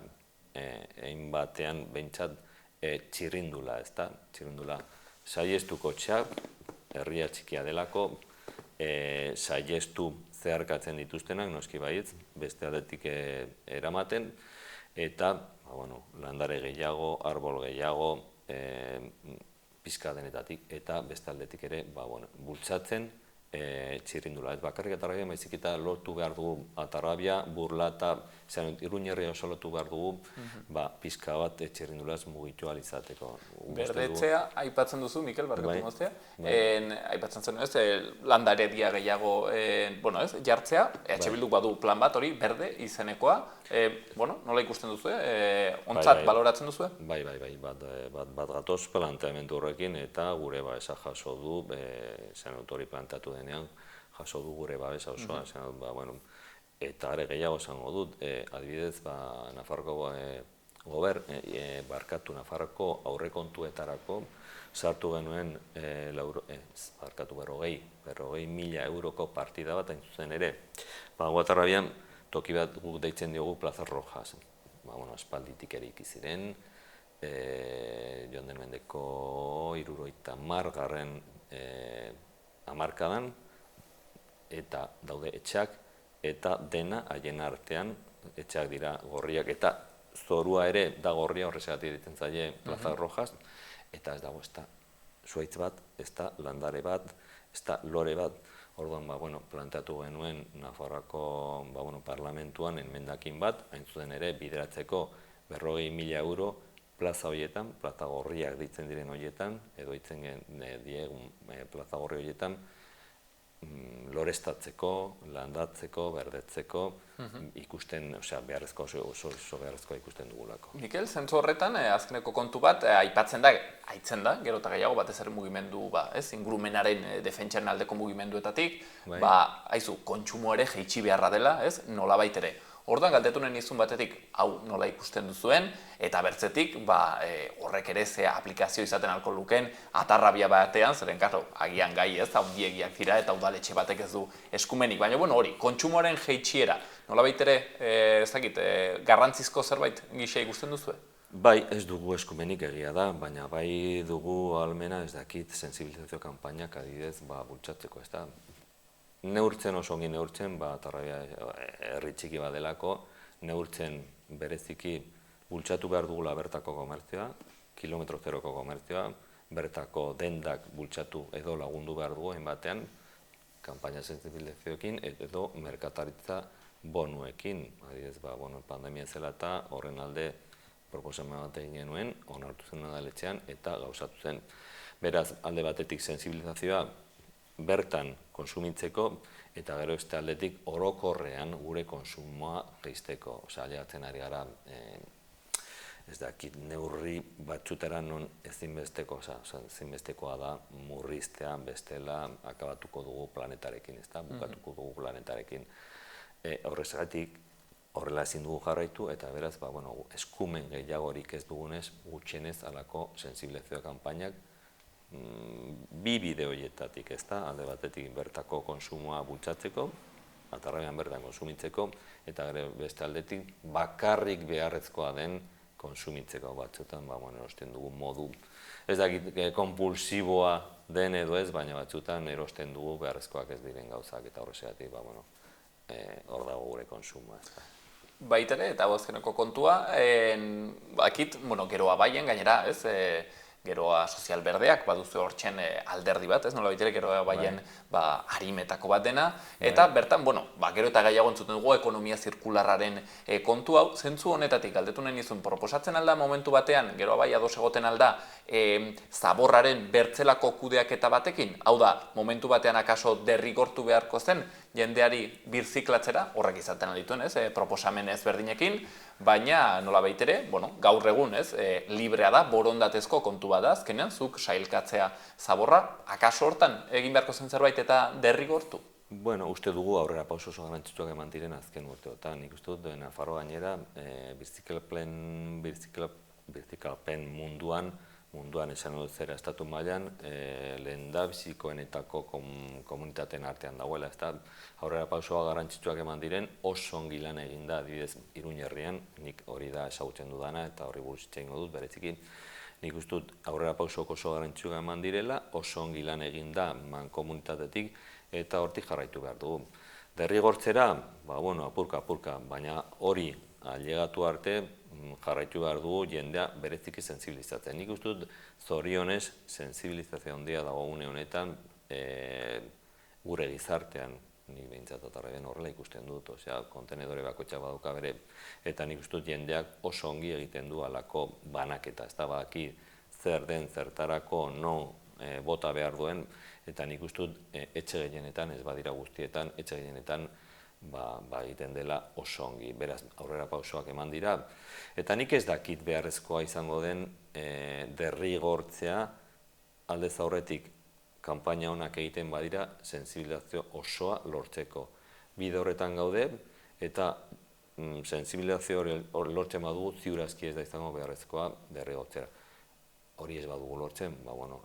egin batean behintzat txirrindula, ez da, txirrindula saiestu kotxea, herria txikia delako, saiestu zeharkatzen dituztenak, noski baietz, beste aldetik eramaten, eta landare gehiago, arbol gehiago, pizka denetatik, eta beste aldetik ere bultzatzen txirrindula. Ez bakarrik Atarrabia, maizik eta lotu behar dugu Atarrabia, Burlata, Iruña herria oso lotu behar dugu, pizka bat txirrindulaz mugitu alizateko. Berdetzea, aipatzen duzu, Mikel, barkatu moztea, aipatzen zen, landare dia gehiago, jartzea, EH Bilduk badu plan bat hori, berde izenekoa, nola ikusten duzu, ontzat baloratzen duzu? Bai, bat gatoz planteamendu horrekin, eta gure babesa jaso du, zen hori planteatu denean, jaso du gure babesa osoa, Eta are gehiago esango dut, adibidez, Nafarroko Nafarroko aurrekontuetarako sartu genuen berrogei mila euroko partida bat hain zuzen ere. Guatarrabian toki bat guk deitzen diogu Plaza Rojas. Aspalditik eraiki ziren, joan den mendeko 70. Hamarkadan, eta daude etxeak, eta dena haien artean, etxeak dira gorriak, eta zorua ere da gorria, horrezagatik ditzen zaie Plaza Rojas, eta ez dago ez da zuaitz bat, ez da landare bat, ez da lore bat. Orduan, planteatu genuen Nafarroako parlamentuan enmendakin bat, hain zuzen ere bideratzeko 40.000 euro plaza horietan, plaza gorriak deitzen diren horietan, edo ditzen diegun plaza gorri horietan, lorestatzeko, landatzeko, berdetzeko, ikusten, beharrezko, oso beharrezkoa ikusten dugulako. Mikel, zentzu horretan, azkeneko kontu bat, aitzen da, gero eta gehiago batez ere mugimendu, ingurumenaren defentsaren aldeko mugimenduetatik, haizu, kontsumo ere jeitsi beharra dela, nolabait ere. Orduan galdetu nahi nizun batetik, hau nola ikusten duzuen, eta bertzetik, horrek ere ze aplikazio izaten alko luken, atarrabia batean, zeren karo, agian gai ez, handiegiak dira, eta udaletxe batek ez du eskumenik. Baina, hori, kontsumoaren jeitsiera, nolabait ere, garrantzizko zerbait gisa ikusten duzue? Bai, ez dugu eskumenik egia da, baina bai dugu ahalmena ez dakit sensibilizazio kanpainak adidez bultzatzeko, ez da. Neurtzen oso ongi neurtzen, atarrabia herri txiki badelako, neurtzen bereziki bultzatu behar dugula bertako komertzioa, kilometro zeroko komertzioa, bertako dendak bultzatu edo lagundu behar dugu batean, kanpaina sensibilizazioekin edo merkataritza bonuekin. Adibidez, pandemia zela eta horren alde proposamen bat egin genuen, onartu zen udaletxean eta gauzatu zen. Beraz, alde batetik sensibilizazioa bertan konsumitzeko, eta gero ez aldetik orokorrean gure konsumoa geizteko. Ailegatzen ari gara, ez dakit, neurri batxutera non ezinbestekoa da murriztea, bestela akabatuko dugu planetarekin, bukatuko dugu planetarekin. Horrezagatik, horrela ezin dugu jarraitu, eta beraz, eskumen gehiagorik ez dugunez, gutxienez alako sensibilizazio kanpainak, bi bide horietatik, alde batetik bertako konsumoa bultzatzeko, atarrabian bertan konsumitzeko, eta beste aldetik bakarrik beharrezkoa den konsumitzeko batzutan, erosten dugu modu, ez dakit konpulsiboa den edo ez, baina batzutan erosten dugu beharrezkoak ez diren gauzak, eta horrezagatik, hor dago gure konsumoa. Baitere, eta azkeneko kontua, geroa baien, gainera, geroa sozial berdeak, baduzu hortxen alderdi bat, nola baitere geroa baien harimetako bat dena, eta bertan, gero eta gaiago entzuten dugu ekonomia zirkularraren kontu hau, zentzu honetatik galdetu nahi nizun, proposatzen alda momentu batean, geroa bai ados egoten alda, zaborraren bertzelako kudeaketa batekin, hau da, momentu batean akaso derrigortu beharko zen, jendeari birziklatzera, horrek izaten aldituen, proposamen ezberdinekin, baina nola baitere, gaur egun, librea da, borondatezko kontu bada, azkenean, zuk sailkatzea zaborra, akaso hortan egin beharko zen zerbait eta derrigortu? Uste dugu aurrera pauso oso garrantzitsuak eman diren azken urteotan. Nik uste dut, Nafarro gainera, birzikalpen munduan esan dut zera estatu mailan, lehendabizikoenetako komunitateen artean dagoela. Aurrera pausoa garrantzitsuak eman diren, oso ongi lan eginda, adibidez, Iruñerrian, nik hori da ezagutzen dudana eta horri buruz hitz egingo dut beretziki. Nik uste dut aurrera pausoko oso garrantzitsuak eman direla, oso ongi lan eginda mankomunitatetik eta hortik jarraitu behar dugu. Derrigortzera, apurka, baina hori ailegatu arte jarraitu behar dugu jendea bereziki sensibilizatzen. Nik uste dut zorionez sensibilizazio handia dago une honetan gure gizartean, nik behintzat atarrabian horrela ikusten dut, kontenedore bakoitzak baduka bere, eta nik uste dut jendeak oso ongi egiten du alako banaketa, ez da badaki zer den zertarako non bota behar duen, eta nik uste dut etxe gehienetan, ez badira guztietan, etxe gehienetan egiten dela oso ongi. Beraz, aurrera pausoak eman dira. Eta nik ez dakit beharrezkoa izango den derrigortzea aldez aurretik kanpaina honak egiten badira sensibilizazio osoa lortzeko. Bide horretan gaude, eta sensibilizazio hori lortzen badugu, ziurazki ez da izango beharrezkoa derrigortzera. Hori ez badugu lortzen,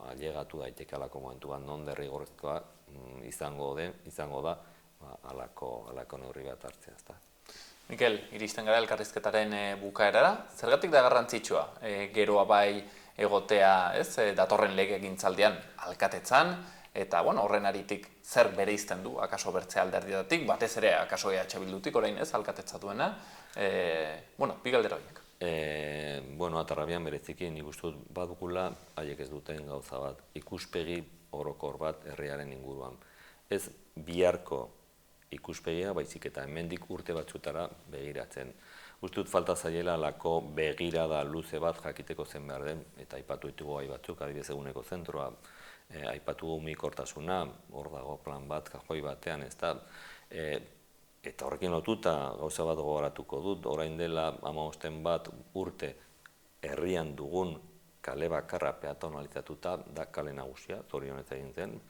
ailegatu daiteke alako momentuan non derrigorrezkoa izango da alako neurri bat hartzea. Mikel, iristen gara elkarrizketaren bukaerara, zergatik da garrantzitsua? Geroa bai egotea, datorren legegintzaldian alkatetzan, eta horren aritik zer bereizten du, akaso bertze alderdietatik, batez ere akaso EH Bildutik orain alkatetza duena, bi galdera horiek. Atarrabian bereziki nik uste dut badukula, haiek ez duten gauza bat, ikuspegi orokor bat herriaren inguruan. Ez biharko ikuspegia, baizik eta hemendik urte batzutara begiratzen. Uste dut falta zaiela alako begirada luze bat jakiteko zen behar den, eta aipatu ditugu gai batzuk, adibidez eguneko zentroa, aipatu mugikortasuna, hor dago plan bat, kajoi batean, eta horrekin lotuta gauza bat gogoratuko dut, orain dela 15 bat urte herrian dugun kale bakarra peatonalizatuta da kale nagusia, zorionez egin zen.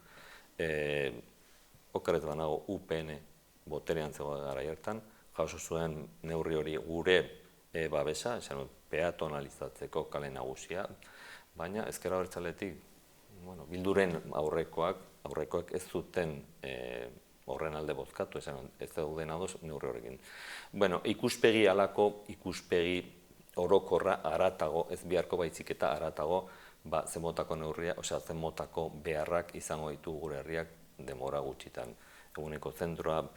Okerez banago UPN boterean zegoen gara hartan, jaso zuen neurri hori gure babesa, peatonalizatzeko kale nagusia, baina ezker abertzaletik Bilduren aurrekoak ez zuten horren alde bozkatu, ez dauden ados neurri horrekin. Ikuspegi alako, ikuspegi orokorra aratago, ez biharko baizik eta aratago, zenmotako neurria, zenmotako beharrak izango ditu gure herriak demora gutxitan. Eguneko zentroa,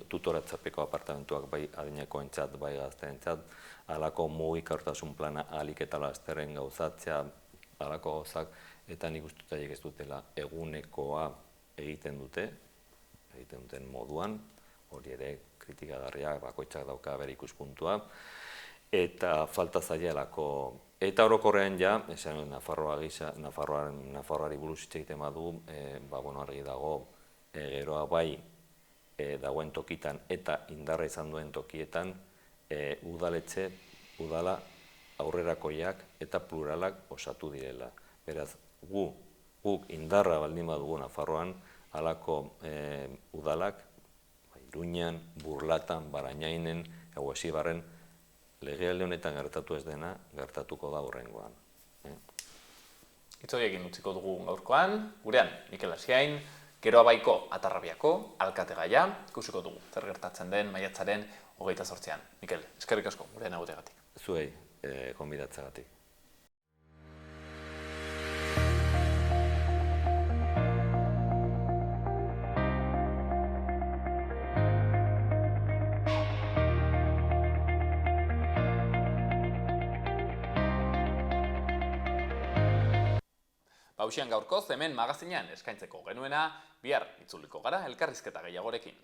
tutoratzapeko apartamentuak bai adinekoentzat, bai gazteentzat, alako mugikortasun plana ahalik eta lasterren gauzatzea, alako gauzak, eta nik uste dut ez dutela egunekoa egiten duten moduan, hori ere kritikagarriak bakoitzak dauka bere ikuspuntua, eta falta zaielako. Eta orokorrean ja, Nafarroari buruz hitz egiten badu, argi dago, geroa bai dagoen tokitan eta indarra izan duen tokietan, udala aurrerakoiak eta pluralak osatu direla. Beraz, guk indarra baldin badugu Nafarroan, halako udalak, Iruñan, Burlatan, Barañainen, Eguesibarren, legealdi honetan gertatu ez dena, gertatuko da hurrengoan. Hitz horiekin utziko dugu gaurkoan, gurean, Mikel Asiain, Geroa Baiko Atarrabiako alkategaia, ikusiko dugu, zer gertatzen den maiatzaren 28an. Mikel, eskerrik asko, gurean egoteagatik. Zuei, gonbidatzagatik. Hauxean gaurkoz, hemen magazinean eskaintzeko genuena, bihar itzuliko gara elkarrizketa gehiagorekin.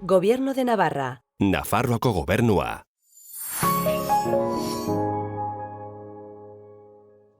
Gobierno de Navarra. Nafarroako gobernua.